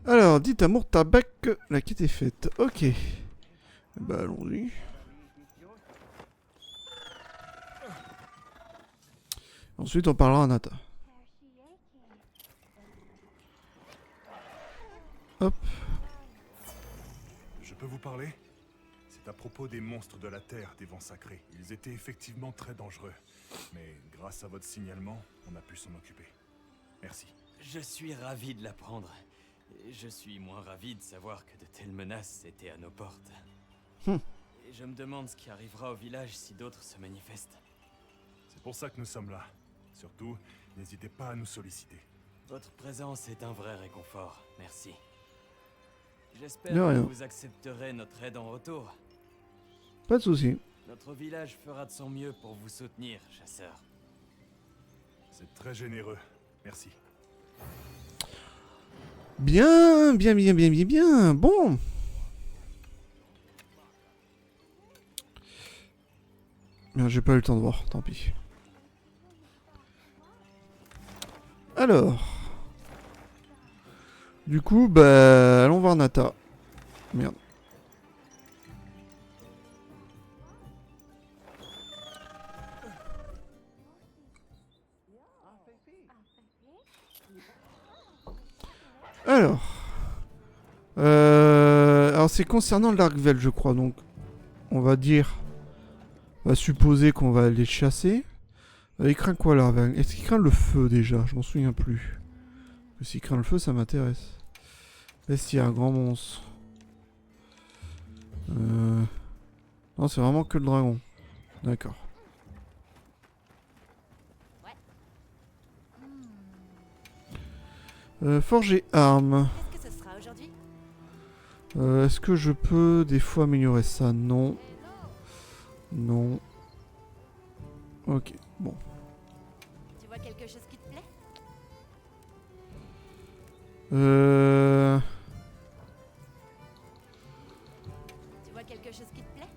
[SPEAKER 1] Alors, dites à Mourtabac que la quête est faite. Ok. Bah allons-y. Ensuite, on parlera à Nata. Hop.
[SPEAKER 4] Je peux vous parler? C'est à propos des monstres de la Terre, des vents sacrés. Ils étaient effectivement très dangereux. Mais grâce à votre signalement, on a pu s'en occuper. Merci.
[SPEAKER 6] Je suis ravi de l'apprendre. Et je suis moins ravi de savoir que de telles menaces étaient à nos portes. Et je me demande ce qui arrivera au village si d'autres se manifestent.
[SPEAKER 4] C'est pour ça que nous sommes là. Surtout, n'hésitez pas à nous solliciter.
[SPEAKER 6] Votre présence est un vrai réconfort, merci. J'espère
[SPEAKER 1] De rien.
[SPEAKER 6] que vous accepterez notre aide en retour.
[SPEAKER 1] Pas de soucis.
[SPEAKER 6] Notre village fera de son mieux pour vous soutenir, chasseur.
[SPEAKER 4] C'est très généreux. Merci.
[SPEAKER 1] Bien, bien, bien, bien, bien, bien. Bon. Bien, j'ai pas eu le temps de voir, tant pis. Alors. Du coup, bah, allons voir Nata. Merde. Alors. Alors c'est concernant l'Arkvel, je crois, donc on va dire, on va supposer qu'on va aller chasser. Il craint quoi l'Arkvel? Est-ce qu'il craint le feu déjà? Je m'en souviens plus. Parce que s'il craint le feu, ça m'intéresse. Bestiaire, grand monstre. Non, c'est vraiment que le dragon. D'accord. Forge et armes.
[SPEAKER 8] Qu'est-ce que ce sera aujourd'hui?
[SPEAKER 1] Est-ce que je peux des fois améliorer ça? Non. Non. Ok, bon.
[SPEAKER 8] quelque chose qui te plaît? Tu vois quelque chose qui te plaît?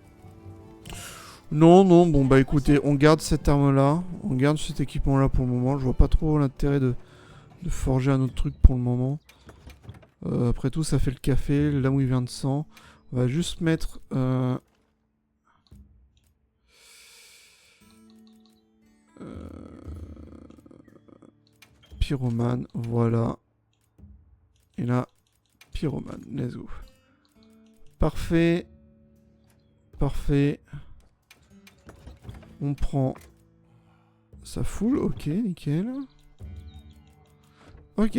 [SPEAKER 1] Non, non, bon bah écoutez, on garde cette arme-là. On garde cet équipement-là pour le moment. Je vois pas trop l'intérêt de forger un autre truc pour le moment. Après tout, ça fait le café, là où il vient de sang. On va juste mettre... Pyromane, voilà. Et là, pyromane, let's go. Parfait. Parfait. On prend sa foule, ok, nickel. Ok.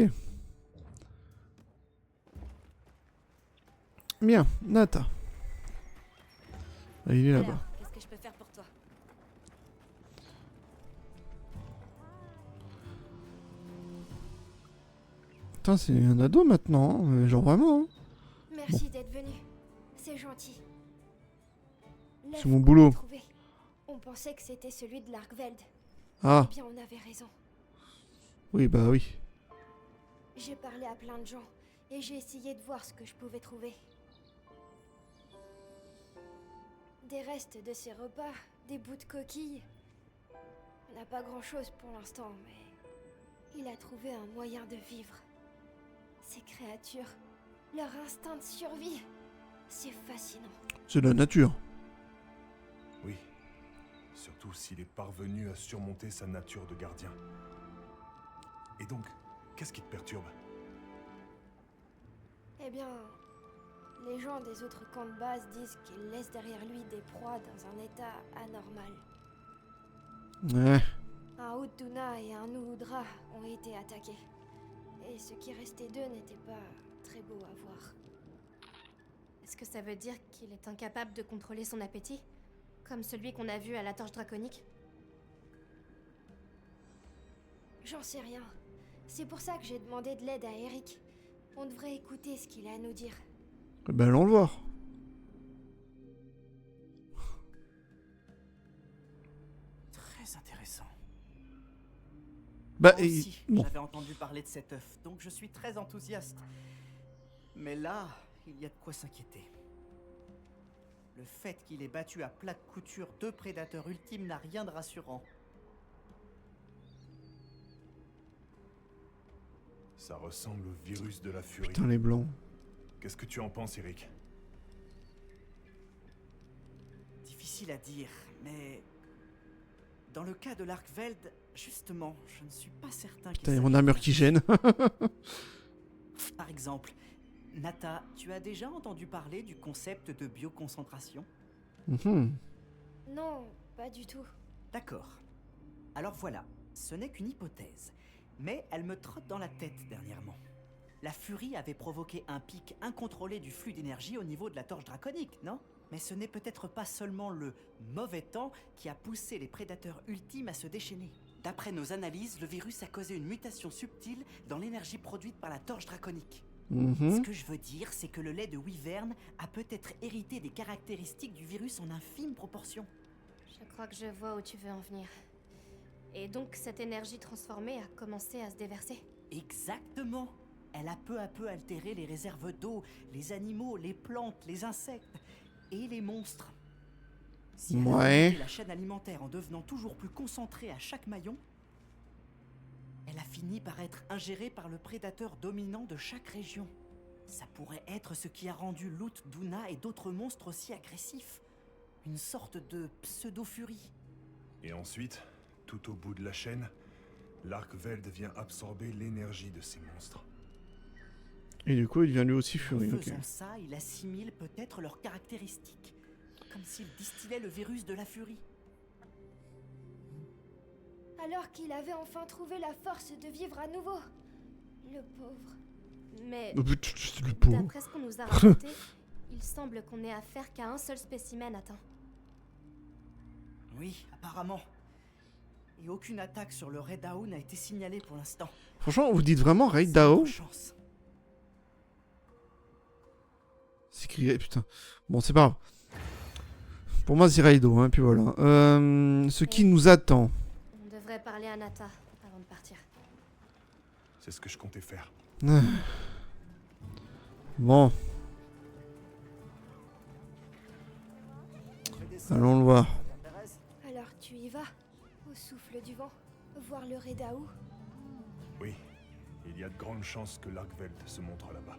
[SPEAKER 1] Bien, Nata. Ah, il est là-bas.
[SPEAKER 8] Alors, qu'est-ce que je peux faire pour toi?
[SPEAKER 1] Putain, c'est un ado maintenant, hein, genre vraiment. Hein.
[SPEAKER 2] Merci d'être venu. C'est gentil.
[SPEAKER 1] C'est mon boulot.
[SPEAKER 2] Trouvé. On pensait que c'était celui de l'Arkveld.
[SPEAKER 1] Ah,
[SPEAKER 2] Eh bien, on avait raison.
[SPEAKER 1] oui, bah oui.
[SPEAKER 2] J'ai parlé à plein de gens et j'ai essayé de voir ce que je pouvais trouver. Des restes de ces repas, des bouts de coquilles. On n'a pas grand-chose pour l'instant, mais il a trouvé un moyen de vivre. Ces créatures, leur instinct de survie, c'est fascinant.
[SPEAKER 1] C'est de la nature.
[SPEAKER 4] Oui. Surtout s'il est parvenu à surmonter sa nature de gardien. Et donc, qu'est-ce qui te perturbe?
[SPEAKER 2] Eh bien, les gens des autres camps de base disent qu'il laisse derrière lui des proies dans un état anormal.
[SPEAKER 1] Ouais.
[SPEAKER 2] Un Utuna et un Uhudra ont été attaqués. Et ce qui restait d'eux n'était pas très beau à voir.
[SPEAKER 8] Est-ce que ça veut dire qu'il est incapable de contrôler son appétit? Comme celui qu'on a vu à la torche draconique?
[SPEAKER 2] J'en sais rien. C'est pour ça que j'ai demandé de l'aide à Eric. On devrait écouter ce qu'il a à nous dire.
[SPEAKER 1] Ben allons le voir.
[SPEAKER 9] Très intéressant.
[SPEAKER 1] Bah,
[SPEAKER 9] Moi aussi,
[SPEAKER 1] bon.
[SPEAKER 9] j'avais entendu parler de cet œuf, donc je suis très enthousiaste. Mais là, il y a de quoi s'inquiéter. Le fait qu'il ait battu à plat de couture 2 prédateurs ultimes n'a rien de rassurant.
[SPEAKER 4] Ça ressemble au virus de la furie.
[SPEAKER 1] Putain, les blancs.
[SPEAKER 4] Qu'est-ce que tu en penses, Eric?
[SPEAKER 9] Difficile à dire, mais... Dans le cas de l'Arkveld, justement, je ne suis pas certain qu'il
[SPEAKER 1] Putain, il y a
[SPEAKER 9] s'agisse
[SPEAKER 1] mon armure
[SPEAKER 9] d'un
[SPEAKER 1] qui
[SPEAKER 9] virus.
[SPEAKER 1] gêne.
[SPEAKER 9] Par exemple, Nata, tu as déjà entendu parler du concept de bioconcentration?
[SPEAKER 1] Mhm.
[SPEAKER 2] Non, pas du tout.
[SPEAKER 9] D'accord. Alors voilà, ce n'est qu'une hypothèse, mais elle me trotte dans la tête dernièrement. La furie avait provoqué un pic incontrôlé du flux d'énergie au niveau de la torche draconique, non? Mais ce n'est peut-être pas seulement le mauvais temps qui a poussé les prédateurs ultimes à se déchaîner. D'après nos analyses, le virus a causé une mutation subtile dans l'énergie produite par la torche draconique. Ce
[SPEAKER 1] Mhm.
[SPEAKER 9] que je veux dire, c'est que le lait de Wyvern a peut-être hérité des caractéristiques du virus en infime proportion.
[SPEAKER 8] Je crois que je vois où tu veux en venir. Et donc cette énergie transformée a commencé à se déverser?
[SPEAKER 9] Exactement. Elle a peu à peu altéré les réserves d'eau, les animaux, les plantes, les insectes et les monstres. Si elle a
[SPEAKER 1] Ouais.
[SPEAKER 9] augmenté la chaîne alimentaire en devenant toujours plus concentrée à chaque maillon, elle a fini par être ingérée par le prédateur dominant de chaque région. Ça pourrait être ce qui a rendu l'Utduna et d'autres monstres aussi agressifs. Une sorte de pseudo-furie.
[SPEAKER 4] Et ensuite, tout au bout de la chaîne, l'Arkveld vient absorber l'énergie de ces monstres.
[SPEAKER 1] Et du coup, il devient lui aussi
[SPEAKER 9] En
[SPEAKER 1] furieux. Ok.
[SPEAKER 9] faisant ça, il assimile peut-être leurs caractéristiques. Comme s'il distillait le virus de la furie.
[SPEAKER 2] Alors qu'il avait enfin trouvé la force de vivre à nouveau. Le pauvre.
[SPEAKER 8] Mais
[SPEAKER 1] Oh, putain, c'est le pauvre.
[SPEAKER 8] d'après ce qu'on nous a raconté, il semble qu'on ait affaire qu'à un seul spécimen atteint.
[SPEAKER 9] Oui, apparemment. Et aucune attaque sur le Red Dao n'a été signalée pour l'instant.
[SPEAKER 1] Franchement, vous dites vraiment Raid
[SPEAKER 9] C'est
[SPEAKER 1] Dao?
[SPEAKER 9] notre chance.
[SPEAKER 1] C'est écrit. Putain. Bon, c'est pas grave. Pour moi, c'est Raido, hein, puis voilà. Ce qui nous attend.
[SPEAKER 8] On devrait parler à Nata avant avant de partir.
[SPEAKER 4] C'est ce que je comptais faire.
[SPEAKER 1] Bon. Allons le voir.
[SPEAKER 2] Alors tu y vas, au souffle du vent, voir le Redao?
[SPEAKER 4] Oui, il y a de grandes chances que l'Argveld se montre là-bas.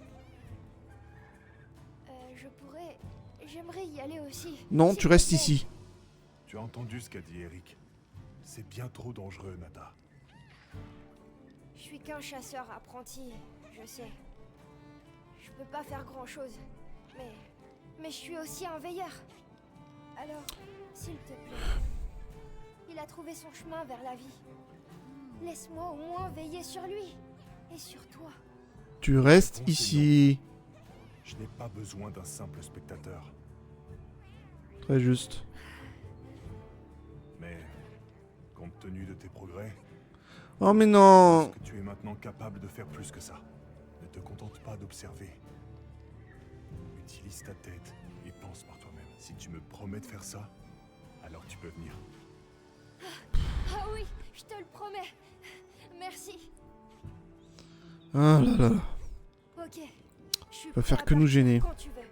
[SPEAKER 2] Je pourrais... J'aimerais y aller aussi.
[SPEAKER 1] Non,
[SPEAKER 2] s'il
[SPEAKER 1] tu
[SPEAKER 2] te
[SPEAKER 1] restes
[SPEAKER 2] plaît.
[SPEAKER 1] ici.
[SPEAKER 4] Tu as entendu ce qu'a dit Eric. C'est bien trop dangereux, Nata.
[SPEAKER 2] Je suis qu'un chasseur apprenti, je sais. Je peux pas faire grand-chose, mais je suis aussi un veilleur. Alors, s'il te plaît, il a trouvé son chemin vers la vie. Laisse-moi au moins veiller sur lui et sur toi.
[SPEAKER 1] Tu restes ici.
[SPEAKER 4] Je n'ai pas besoin d'un simple spectateur.
[SPEAKER 1] Très juste.
[SPEAKER 4] Mais, compte tenu de tes progrès,
[SPEAKER 1] Oh mais
[SPEAKER 4] je
[SPEAKER 1] non.
[SPEAKER 4] pense que tu es maintenant capable de faire plus que ça. Ne te contente pas d'observer. Utilise ta tête et pense par toi-même. Si tu me promets de faire ça, alors tu peux venir.
[SPEAKER 2] Ah oui, je te le promets. Merci.
[SPEAKER 1] Ah là là là.
[SPEAKER 2] Ok. Je suis
[SPEAKER 1] Va
[SPEAKER 2] prêt
[SPEAKER 1] faire
[SPEAKER 2] à
[SPEAKER 1] que nous
[SPEAKER 2] partir
[SPEAKER 1] gêner.
[SPEAKER 2] quand tu veux.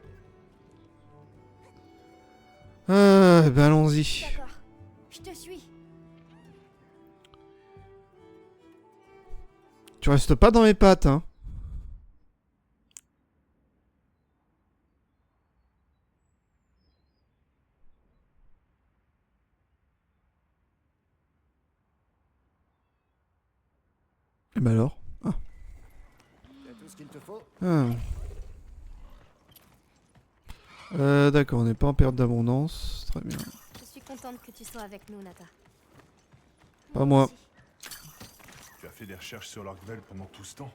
[SPEAKER 1] Ah, ben allons-y.
[SPEAKER 2] D'accord. Je te suis.
[SPEAKER 1] Tu restes pas dans mes pattes, hein. Et ben alors. Ah.
[SPEAKER 10] Tu as tout ce qu'il te faut?
[SPEAKER 1] Ah. D'accord, on n'est pas en perte d'abondance. Très bien.
[SPEAKER 8] Je suis contente que tu sois avec nous, Nata.
[SPEAKER 1] Pas moi.
[SPEAKER 2] aussi.
[SPEAKER 4] Tu as fait des recherches sur l'Argveld pendant tout ce temps?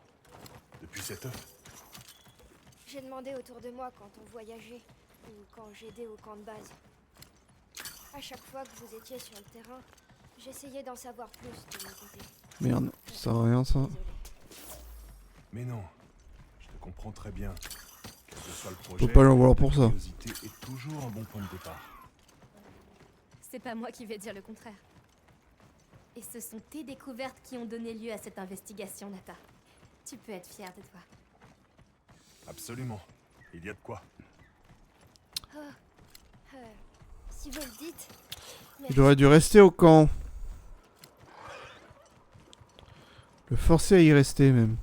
[SPEAKER 4] Depuis cette œuf?
[SPEAKER 2] J'ai demandé autour de moi quand on voyageait ou quand j'aidais au camp de base. À chaque fois que vous étiez sur le terrain, j'essayais d'en savoir plus de mon côté.
[SPEAKER 1] Merde, ça sert à rien ça.
[SPEAKER 2] Désolée.
[SPEAKER 4] Mais non, je te comprends très bien. Quel que soit le
[SPEAKER 1] Faut
[SPEAKER 4] projet,
[SPEAKER 1] pas l'en vouloir pour
[SPEAKER 4] la
[SPEAKER 1] ça.
[SPEAKER 4] curiosité est toujours un bon point de départ.
[SPEAKER 8] C'est pas moi qui vais dire le contraire. Et ce sont tes découvertes qui ont donné lieu à cette investigation, Nata. Tu peux être fière de toi.
[SPEAKER 4] Absolument. Il y a de quoi.
[SPEAKER 2] Si vous le dites.
[SPEAKER 1] Il aurait dû rester au camp. Le forcer à y rester même.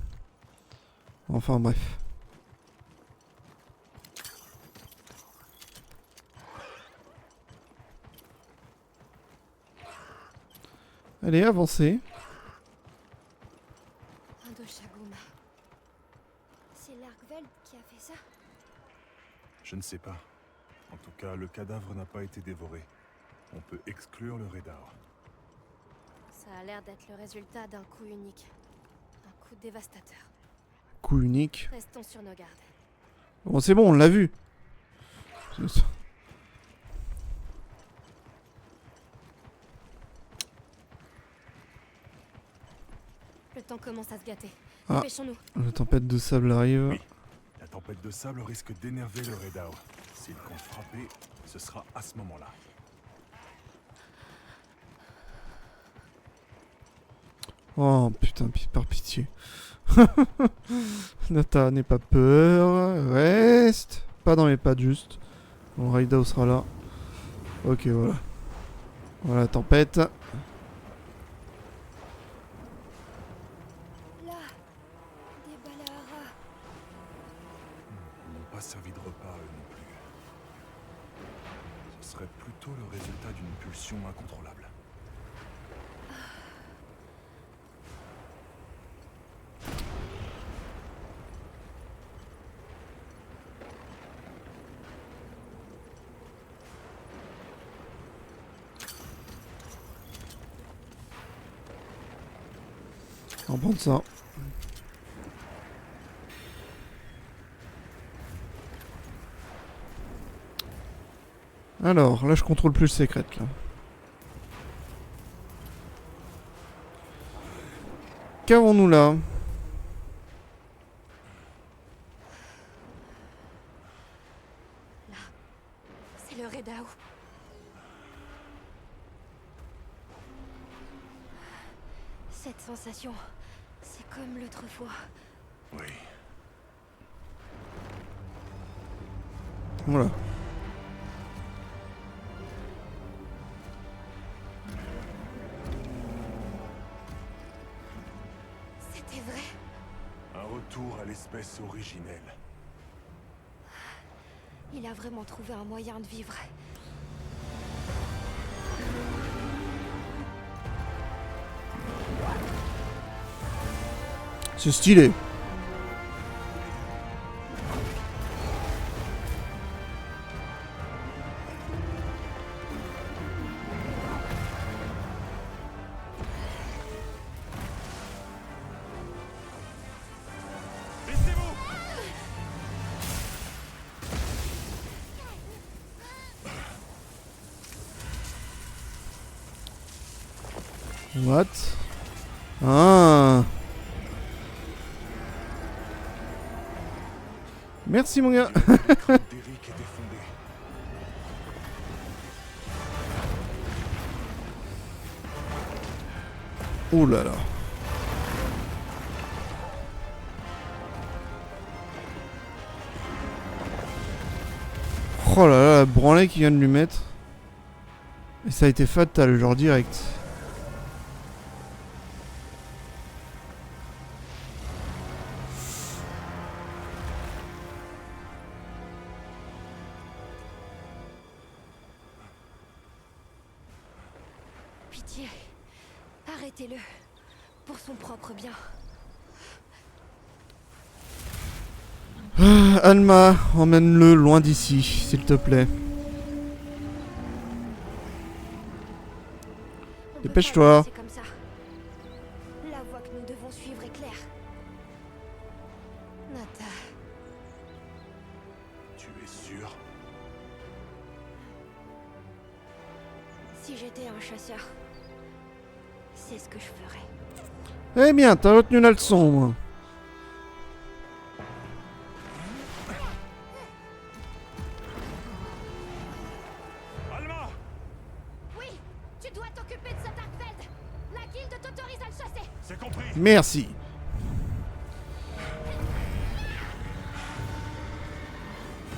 [SPEAKER 1] Enfin bref. Allez, avancez.
[SPEAKER 8] Indoshaguma.
[SPEAKER 2] C'est l'Argveld qui a fait ça?
[SPEAKER 4] Je ne sais pas. En tout cas, le cadavre n'a pas été dévoré. On peut exclure le Redao.
[SPEAKER 8] Ça a l'air d'être le résultat d'un coup unique. Un coup dévastateur.
[SPEAKER 1] Coup unique.
[SPEAKER 8] Restons sur nos gardes.
[SPEAKER 1] Bon, c'est bon, on l'a vu.
[SPEAKER 8] Le temps commence à se gâter.
[SPEAKER 1] Ah.
[SPEAKER 8] Dépêchons-nous.
[SPEAKER 1] La tempête de sable arrive.
[SPEAKER 4] Oui. La tempête de sable risque d'énerver le Redao. S'il compte frapper, ce sera à ce moment-là.
[SPEAKER 1] Oh putain, par pitié. Nata, n'aie pas peur. Reste. Pas dans mes pattes juste. Bon, Raidao sera là. Ok, voilà. Voilà, tempête.
[SPEAKER 2] Là. Des Balahara.
[SPEAKER 4] Ils n'ont pas servi de repas, eux non plus. Ce serait plutôt le résultat d'une pulsion incontrôlable.
[SPEAKER 1] On va prendre ça. Alors, là je contrôle plus le secret là. Qu'avons-nous là?
[SPEAKER 8] C'est le Redao.
[SPEAKER 2] Cette sensation, c'est comme l'autre fois.
[SPEAKER 4] Oui.
[SPEAKER 1] Voilà.
[SPEAKER 2] C'était vrai.
[SPEAKER 4] Un retour à l'espèce originelle.
[SPEAKER 2] Il a vraiment trouvé un moyen de vivre.
[SPEAKER 1] C'est stylé. What? Ah. Merci mon gars.
[SPEAKER 4] D'Eric était fondé.
[SPEAKER 1] Oh là là. Oh là là, la branlée qu'il vient de lui mettre. Et ça a été fatal, genre direct.
[SPEAKER 2] Pitié. Arrêtez-le. Pour son propre bien.
[SPEAKER 1] Alma, emmène-le loin d'ici, s'il te plaît.
[SPEAKER 2] On peut
[SPEAKER 1] Dépêche-toi.
[SPEAKER 2] pas le laisser comme ça. La voie que nous devons suivre est claire. Nata,
[SPEAKER 4] Tu es sûr?
[SPEAKER 2] si j'étais un chasseur, c'est ce que je ferais.
[SPEAKER 1] Eh bien, t'as retenu la leçon, moi.
[SPEAKER 4] Alma!
[SPEAKER 8] Oui, tu dois t'occuper de cet Arkfeld. La guilde t'autorise à le chasser.
[SPEAKER 4] C'est compris.
[SPEAKER 1] Merci.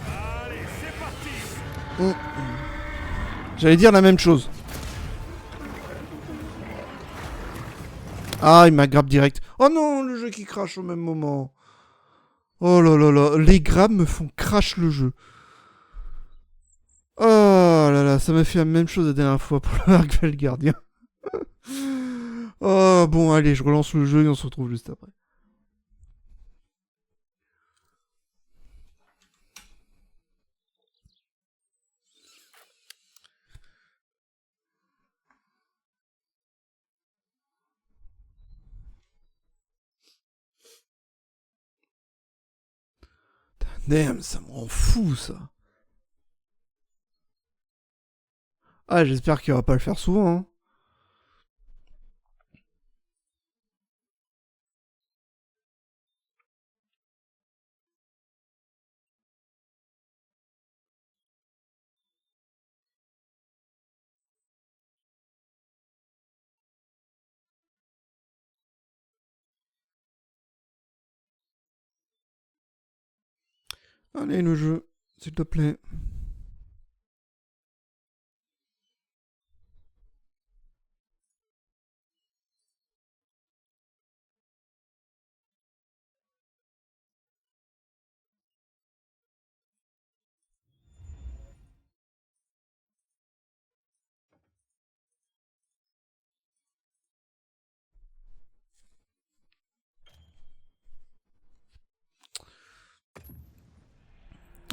[SPEAKER 4] Allez, c'est parti.
[SPEAKER 1] J'allais dire la même chose. Ah, il m'a grab direct. Oh non, le jeu qui crache au même moment. Oh là là là, les grabs me font crash le jeu. Oh là là, ça m'a fait la même chose la dernière fois pour le Arkfeld Gardien. Oh bon, allez, je relance le jeu et on se retrouve juste après. Damn, ça me rend fou ça. Ah, j'espère qu'il va pas le faire souvent. Hein. Allez, le jeu, s'il te plaît.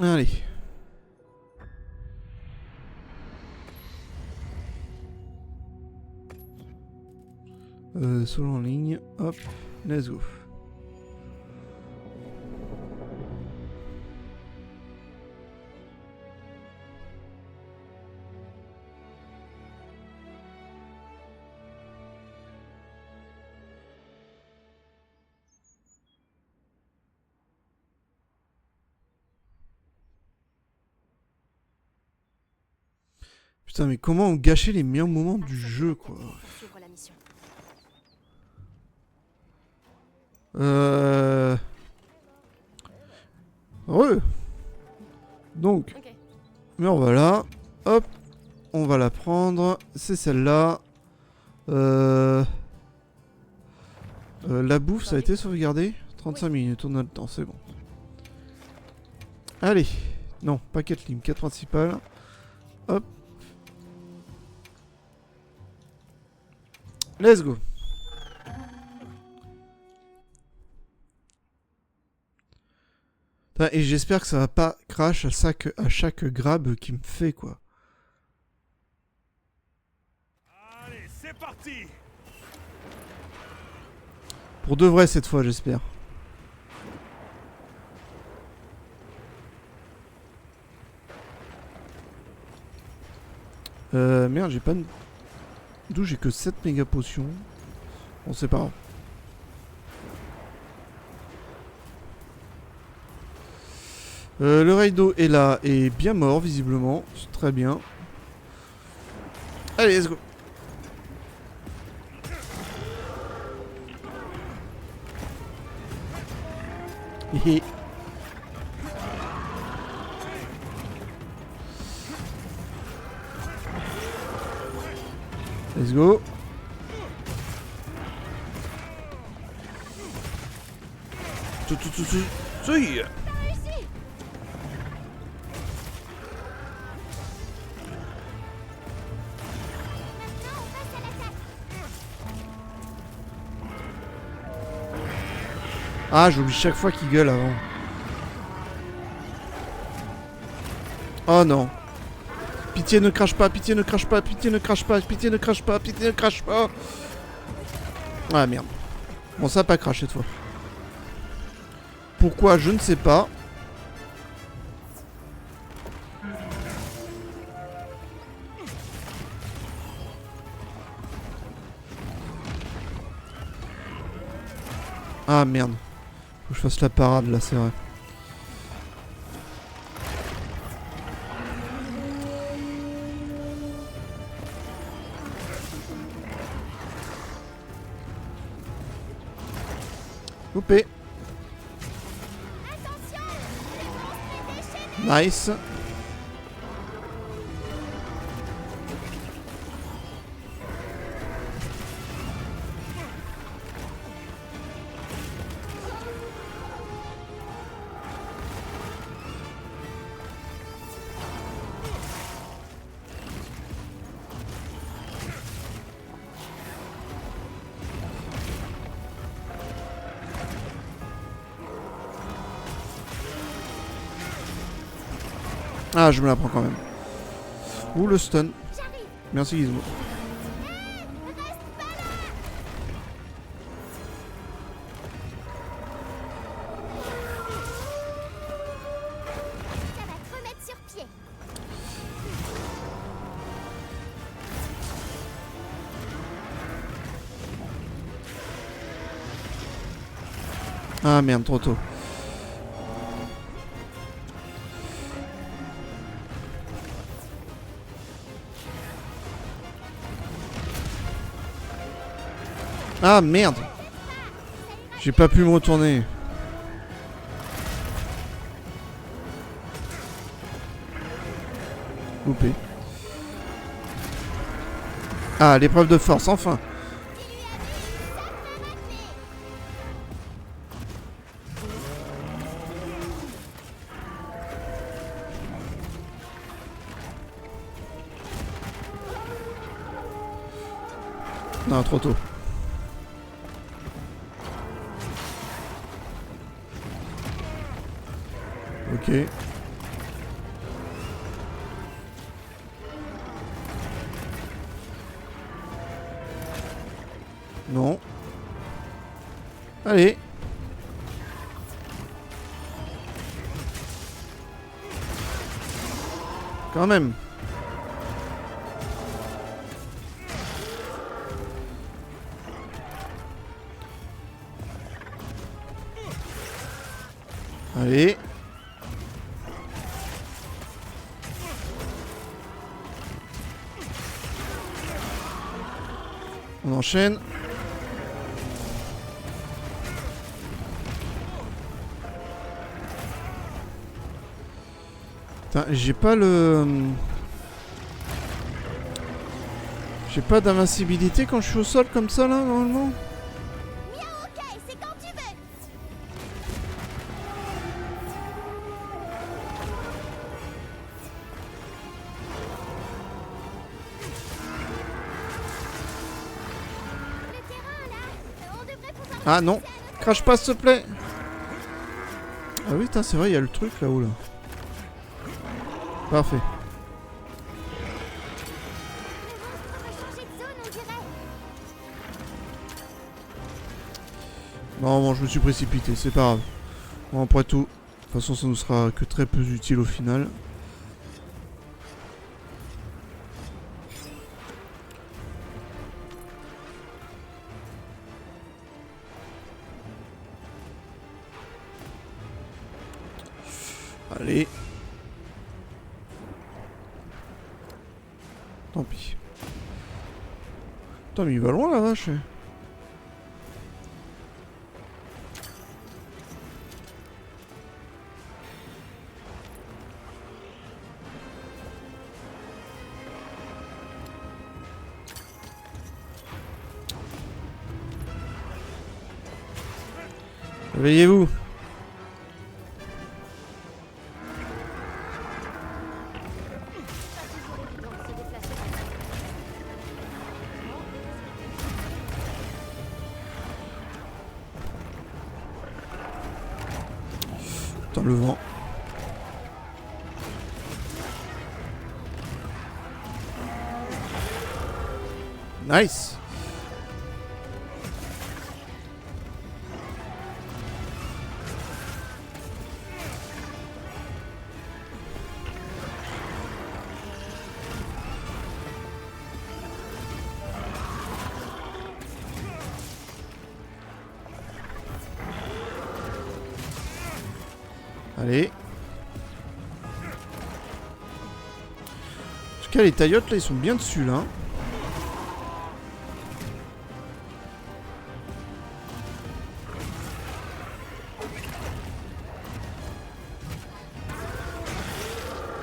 [SPEAKER 1] Allez. Solo en ligne. Hop. Let's go. Putain, mais comment on gâchait les meilleurs moments du jeu, quoi.
[SPEAKER 8] Suivre la mission.
[SPEAKER 1] Ouais. Donc,
[SPEAKER 8] Ok.
[SPEAKER 1] mais on va là. Hop. On va la prendre. C'est celle-là. La bouffe, ça a été sauvegardé. 35 minutes, on a le temps, c'est bon. Allez. Non, pas quête ligne, quête principale. Hop. Let's go. Et j'espère que ça va pas crash à chaque grab qui me fait, quoi.
[SPEAKER 4] Allez, c'est parti.
[SPEAKER 1] Pour de vrai cette fois, j'espère. Merde, j'ai pas... D'où j'ai que 7 méga potions. Bon, c'est pas grave. Le Raido est là et bien mort, visiblement. C'est très bien. Allez, let's go. Hihi. Let's go. Ah, j'oublie chaque fois qu'il gueule avant. Oh non. Pitié ne crache pas, pitié ne crache pas, pitié ne crache pas, pitié ne crache pas, pitié ne crache pas. Ah merde. Bon, ça a pas craché cette fois. Pourquoi, je ne sais pas. Ah merde. Faut que je fasse la parade là, c'est vrai. Coupé. Nice. Ah, je me la prends quand même. Ouh, le stun. Merci Gizmo.
[SPEAKER 2] Ça va te remettre sur pied.
[SPEAKER 1] Ah merde, trop tôt. Ah merde. J'ai pas pu me retourner. Coupé. Ah, l'épreuve de force, enfin. Non, trop tôt. Ok. Non. Allez. Quand même. Allez. On enchaîne. Putain, j'ai pas le... J'ai pas d'invincibilité quand je suis au sol comme ça là, normalement.
[SPEAKER 2] Ok, c'est quand tu veux. Le terrain là, on devrait pouvoir...
[SPEAKER 1] Ah non, crache pas s'il te plaît. Ah oui, c'est vrai, il y a le truc là-haut là. Parfait. Non, bon, je me suis précipité, c'est pas grave. Bon, après tout, de toute façon, ça nous sera que très peu utile au final. Allez. Tant pis. Putain, mais il va loin la vache. Réveillez-vous. Putain, le vent. Nice. Allez. En tout cas, les taillotes là, ils sont bien dessus là.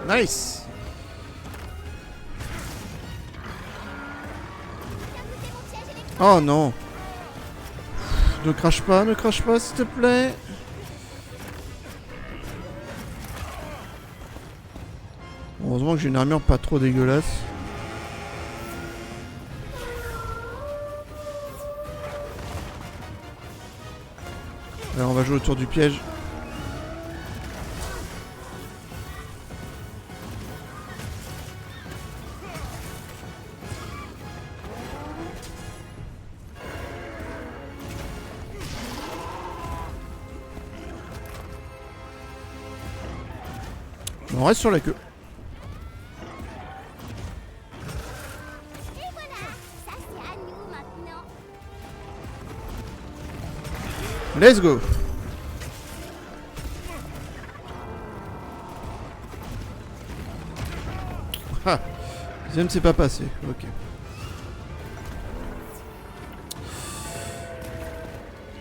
[SPEAKER 1] Nice. Oh non. Ne crache pas s'il te plaît. Heureusement que j'ai une armure pas trop dégueulasse. Alors on va jouer autour du piège. On reste sur la queue.
[SPEAKER 2] Et voilà, ça c'est à nous maintenant.
[SPEAKER 1] Let's go. Ah, deuxième c'est pas passé, ok.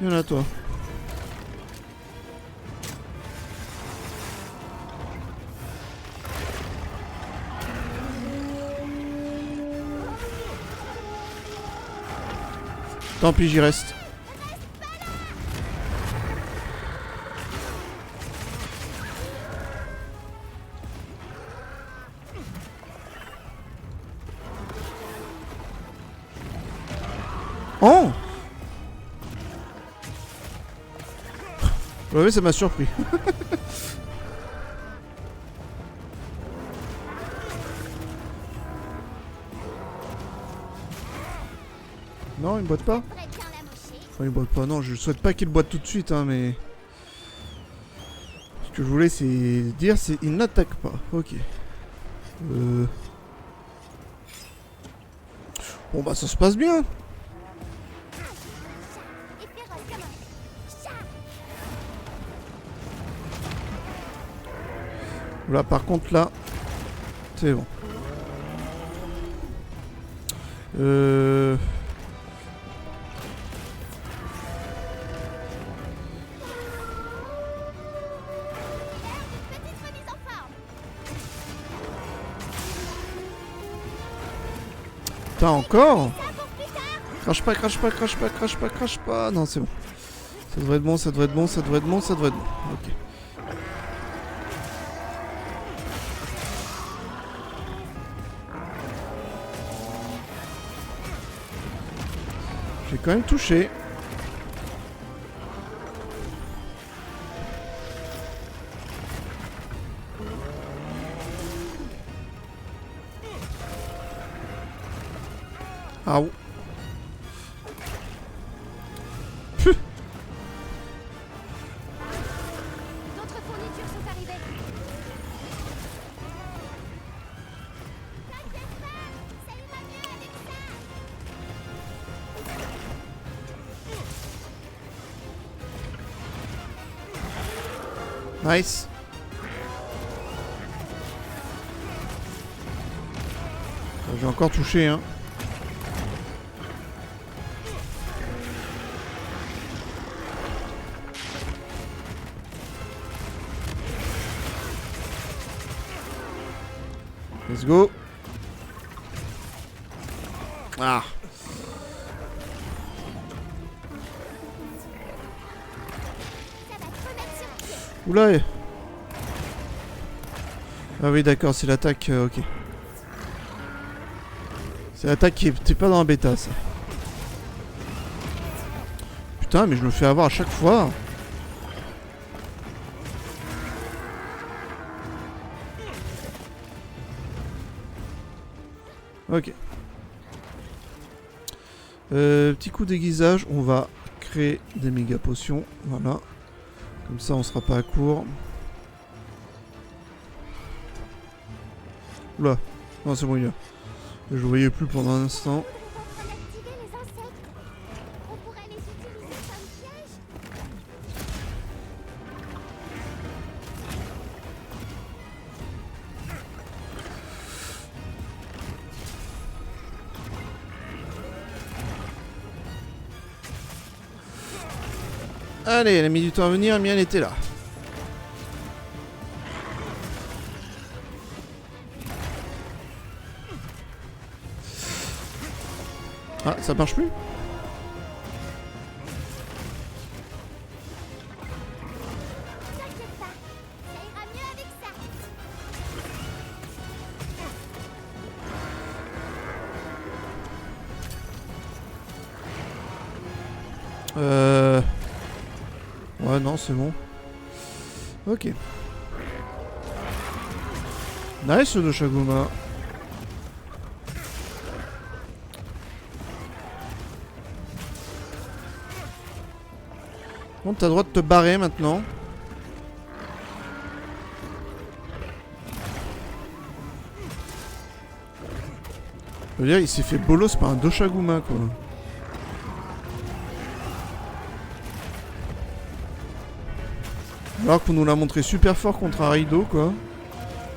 [SPEAKER 1] Viens là toi. Tant pis, j'y reste. Oh! Ouais, ça m'a surpris. Non, il me boite pas? Enfin, il boite pas, non, je souhaite pas qu'il boite tout de suite, hein, mais... Ce que je voulais, c'est dire, c'est il n'attaque pas. Ok. Bon, bah, ça se passe bien. Là, par contre, là, c'est bon. putain, encore? Crache pas, crache pas, crache pas, crache pas, crache pas. Non, c'est bon. Ça devrait être bon, ça devrait être bon, ça devrait être bon, ça devrait être bon. Ok. J'ai quand même touché. Ah ouais.
[SPEAKER 8] D'autres fournitures sont arrivées. T'inquiète pas, ça ira mieux avec ça.
[SPEAKER 1] Nice. J'ai encore touché, hein. Let's go. Ah. Oula. Ah oui d'accord, c'est l'attaque, ok. C'est l'attaque qui était pas dans la bêta, ça. Putain, mais je me fais avoir à chaque fois. Ok. Petit coup d'aiguisage, on va créer des méga potions. Voilà. Comme ça, on sera pas à court. Oula. Non, c'est bon, il y a. Je ne voyais plus pendant un instant. Allez, elle a mis du temps à venir, mais elle était là. Ah, ça marche plus? Ouais, non, c'est bon. Ok. Nice le Shaguma. Bon, t'as le droit de te barrer maintenant. Je veux dire, il s'est fait bolos par un Doshaguma, quoi. Alors qu'on nous l'a montré super fort contre Arido, quoi.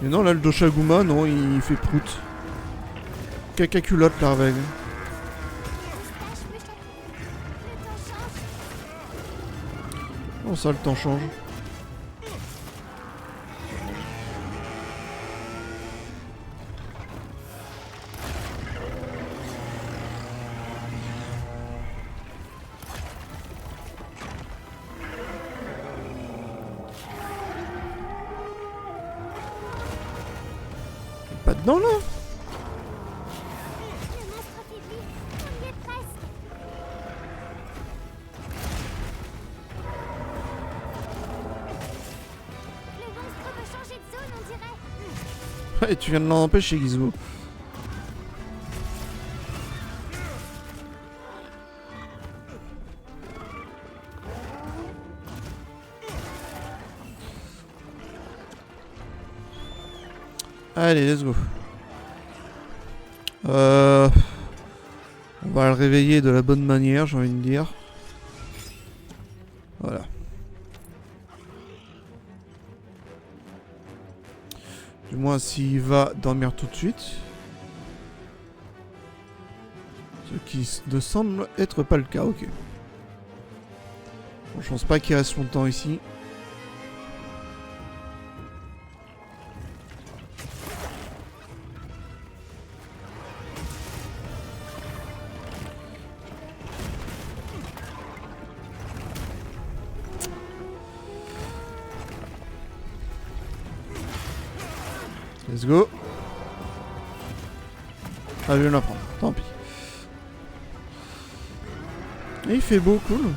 [SPEAKER 1] Mais non, là, le Doshaguma, non, il fait prout. Caca culotte, l'arvègue. Oh, ça, le temps change. Pas dedans, là. Ouais, tu viens de l'en empêcher, Gizmo. Allez, let's go. On va le réveiller de la bonne manière, j'ai envie de dire. Voilà. Du moins s'il va dormir tout de suite. Ce qui ne semble être pas le cas, ok. Bon, je pense pas qu'il reste longtemps ici. Let's go. Ah, je vais la prendre. Tant pis. Et il fait beau, cool.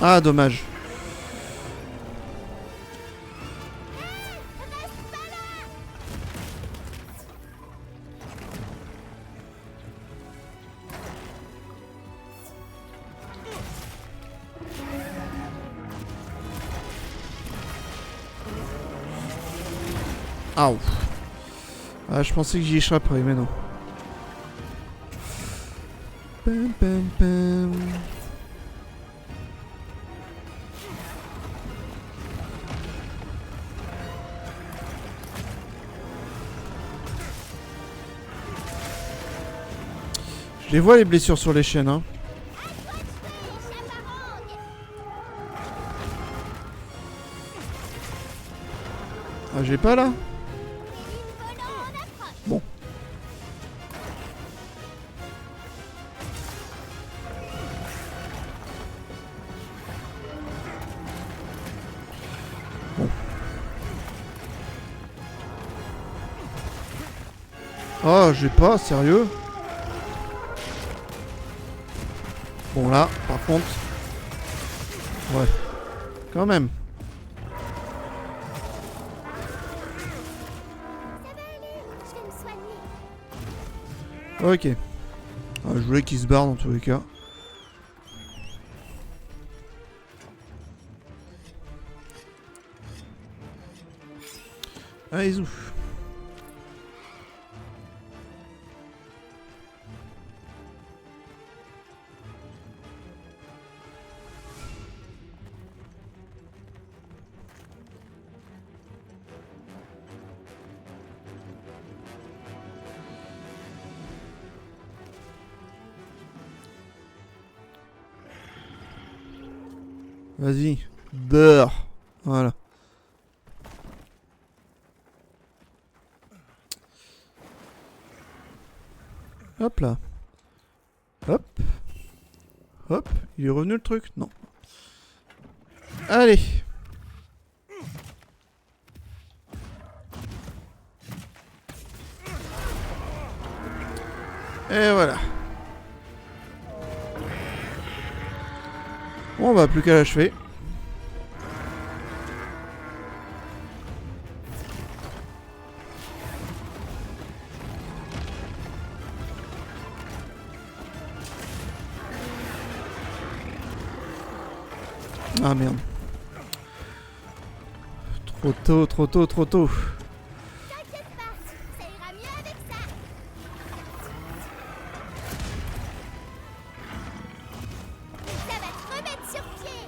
[SPEAKER 1] Ah, dommage. Ah, ouf. Ah, je pensais que j'y échapperais, mais non. Pam, pam, pam. Je les vois les blessures sur les chaînes, hein. Ah, j'ai pas là. Bon. Bon. Oh, j'ai pas, sérieux. Bon là, par contre... Ouais. Quand même. Ok. Ah, je voulais qu'il se barre dans tous les cas. Allez, zou. Vas-y, beurre. Voilà. Hop là. Hop. Hop. Il est revenu le truc? Non. Allez. Et voilà. Bon, bah plus qu'à l'achever. Ah merde. Trop tôt, trop tôt, trop tôt.
[SPEAKER 2] T'inquiète pas, ça ira mieux avec ça. Ça va te remettre sur pied.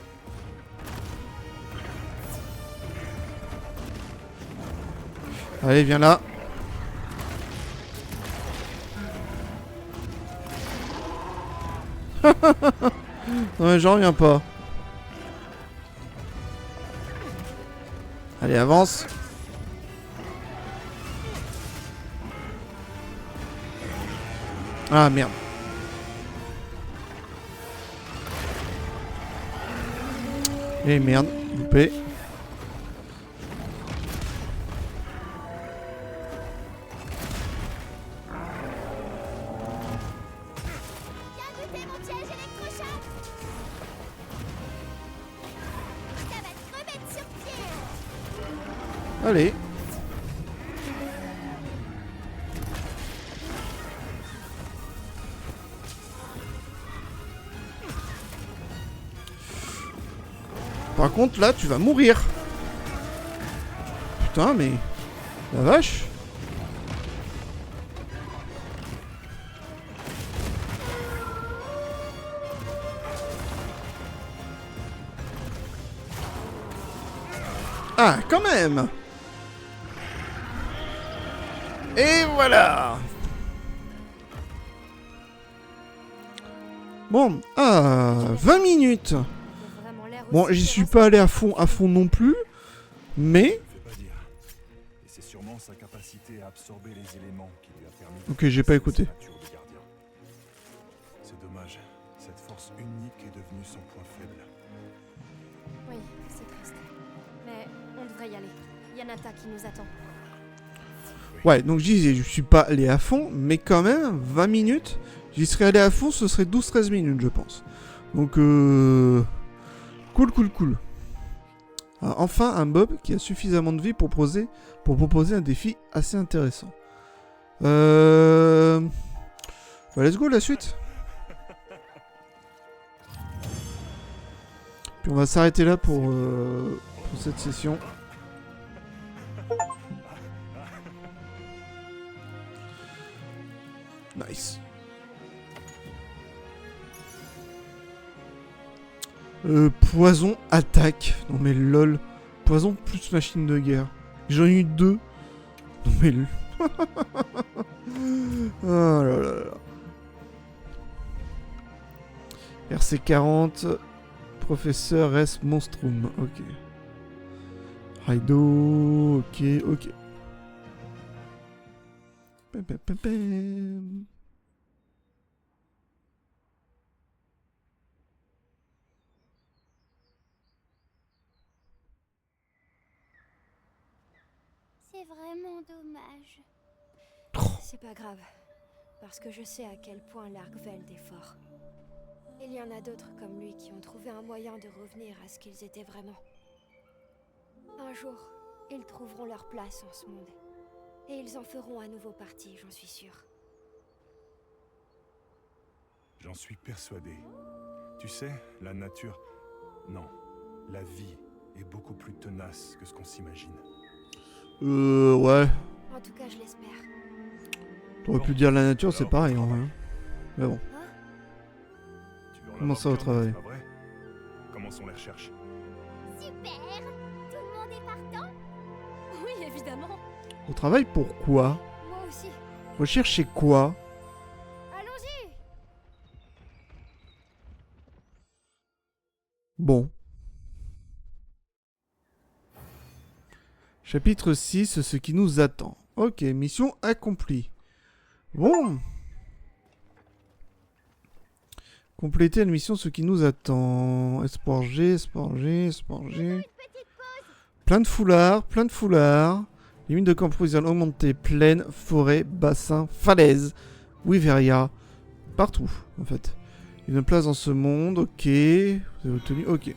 [SPEAKER 1] Allez, viens là. Non mais j'en reviens pas. Allez, avance. Ah merde. Et merde, loupé.
[SPEAKER 2] Bien goûté mon piège électrochoc. Ça va te remettre sur pied.
[SPEAKER 1] Allez. Par contre, là, tu vas mourir. Putain, mais... La vache. Ah, quand même. Et voilà. Bon, 20 minutes. Bon, j'y suis pas allé à fond non plus, mais...
[SPEAKER 4] Fais pas dire. Et c'est sûrement sa capacité à absorber les éléments qui lui a permis...
[SPEAKER 1] Ok, j'ai pas écouté.
[SPEAKER 4] C'est dommage. Cette force unique est devenue son point faible.
[SPEAKER 8] Oui, c'est triste. Mais on devrait y aller. Nata qui nous attend.
[SPEAKER 1] Ouais, donc je disais, je suis pas allé à fond, mais quand même, 20 minutes, j'y serais allé à fond, ce serait 12-13 minutes, je pense. Donc, cool. Alors, enfin, un Bob qui a suffisamment de vie pour proposer un défi assez intéressant. Bah, let's go, la suite. Puis on va s'arrêter là pour cette session. Nice. Poison attaque. Non mais lol. Poison plus machine de guerre. J'en ai eu 2. Non mais lol. Oh là là là. RC40. Professeur S Monstrum. Ok. Raido. Ok. Pam.
[SPEAKER 2] C'est vraiment dommage. C'est pas grave, parce que je sais à quel point l'Arkveld est fort. Il y en a d'autres comme lui qui ont trouvé un moyen de revenir à ce qu'ils étaient vraiment. Un jour, ils trouveront leur place en ce monde. Et ils en feront à nouveau partie, j'en suis sûre.
[SPEAKER 4] J'en suis persuadé. Tu sais, la nature... Non, la vie est beaucoup plus tenace que ce qu'on s'imagine.
[SPEAKER 1] Ouais.
[SPEAKER 2] En tout cas, je l'espère.
[SPEAKER 1] T'aurais pu dire la nature, c'est pareil en vrai. Mais bon.
[SPEAKER 4] Tu veux en
[SPEAKER 1] Comment
[SPEAKER 4] avoir
[SPEAKER 1] ça au
[SPEAKER 4] peur,
[SPEAKER 1] travail?
[SPEAKER 4] c'est pas vrai? Commençons les recherches.
[SPEAKER 2] Super! Tout le monde est partant?
[SPEAKER 8] Oui, évidemment.
[SPEAKER 1] Au travail, pourquoi?
[SPEAKER 2] Moi aussi.
[SPEAKER 1] Rechercher quoi?
[SPEAKER 2] Allons-y!
[SPEAKER 1] Bon. Chapitre 6, ce qui nous attend. Ok, mission accomplie. Bon. Compléter la mission, ce qui nous attend. Espoir G. Plein de foulards. Limite de camp provisoire augmentée. Plaine, forêt, bassin, falaise. Wiveria. Partout, en fait. Une place dans ce monde. Ok. Vous avez obtenu. Ok.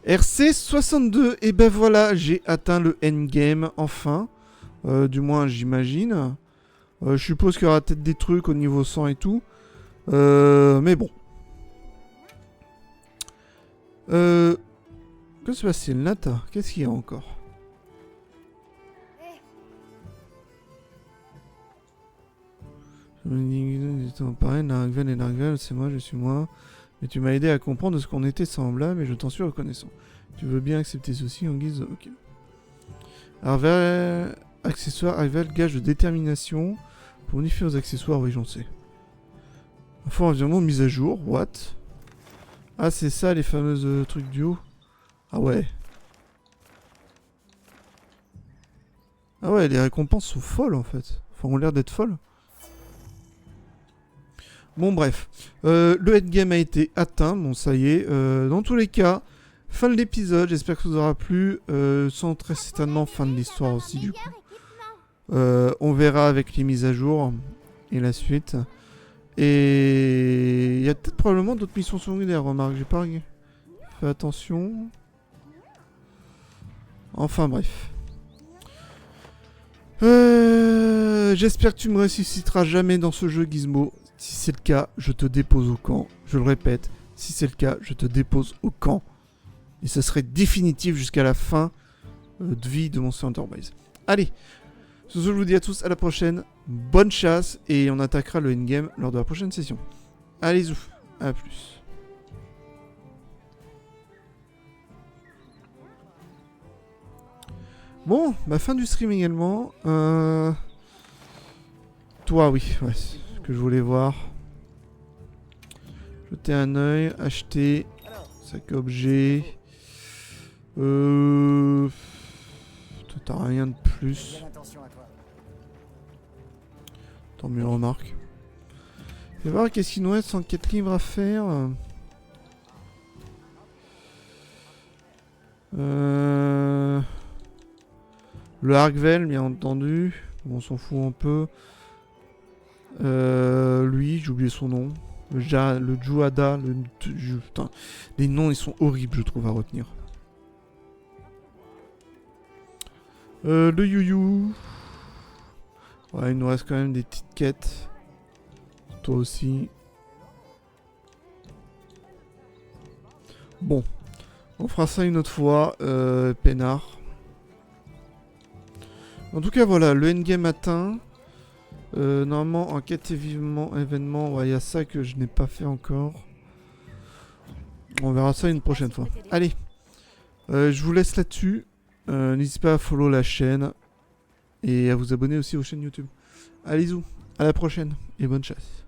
[SPEAKER 1] RC 62. Et ben voilà, j'ai atteint le endgame, enfin. Du moins, j'imagine. Je suppose qu'il y aura peut-être des trucs au niveau 100 et tout. Mais bon. Que se passe-t-il, Nata? Qu'est-ce qu'il y a encore? Pareil, Nargvel et Nargvel, c'est moi, je suis moi. Mais tu m'as aidé à comprendre ce qu'on était semblables et je t'en suis reconnaissant. Tu veux bien accepter ceci en guise de... Ok. Arvel, accessoire, Arvel, gage de détermination. Pour unifier aux accessoires, oui, j'en sais. Info environnement mise à jour, what? Ah, c'est ça les fameuses trucs du haut. Ah ouais. Ah ouais, les récompenses sont folles en fait. Enfin, ont l'air d'être folles. Bon, bref. Le endgame a été atteint. Bon, ça y est. Dans tous les cas, fin de l'épisode. J'espère que ça vous aura plu. Sans très certainement fin de l'histoire aussi, du coup. On verra avec les mises à jour et la suite. Et il y a peut-être probablement d'autres missions secondaires, remarque, j'ai pas fait attention. Enfin bref. J'espère que tu me ressusciteras jamais dans ce jeu, Gizmo. Si c'est le cas, je te dépose au camp. Je le répète, si c'est le cas, je te dépose au camp. Et ce serait définitif jusqu'à la fin de vie de Monster Hunter Rise. Allez, sur ce, je vous dis à tous à la prochaine. Bonne chasse et on attaquera le endgame lors de la prochaine session. Allez, zouf, à plus. Bon, bah fin du stream également. Toi, oui, ouais, c'est ce que je voulais voir. Jeter un œil, acheter, sac objet. T'as rien de plus. Tant mieux, remarque. Je vais voir qu'est-ce qu'il nous reste en quête libre à faire. Le Harkvel, bien entendu. Bon, on s'en fout un peu. Lui, j'ai oublié son nom. Le Juada. Putain, les noms, ils sont horribles, je trouve, à retenir. Le Yuyu. Ouais, il nous reste quand même des petites quêtes. Toi aussi. Bon. On fera ça une autre fois. Peinard. En tout cas, voilà. Le endgame atteint. Normalement, enquête événement. Ouais, il y a ça que je n'ai pas fait encore. On verra ça une prochaine fois. Allez. Je vous laisse là-dessus. N'hésitez pas à follow la chaîne. Et à vous abonner aussi aux chaînes YouTube. Allez, à la prochaine. Et bonne chasse.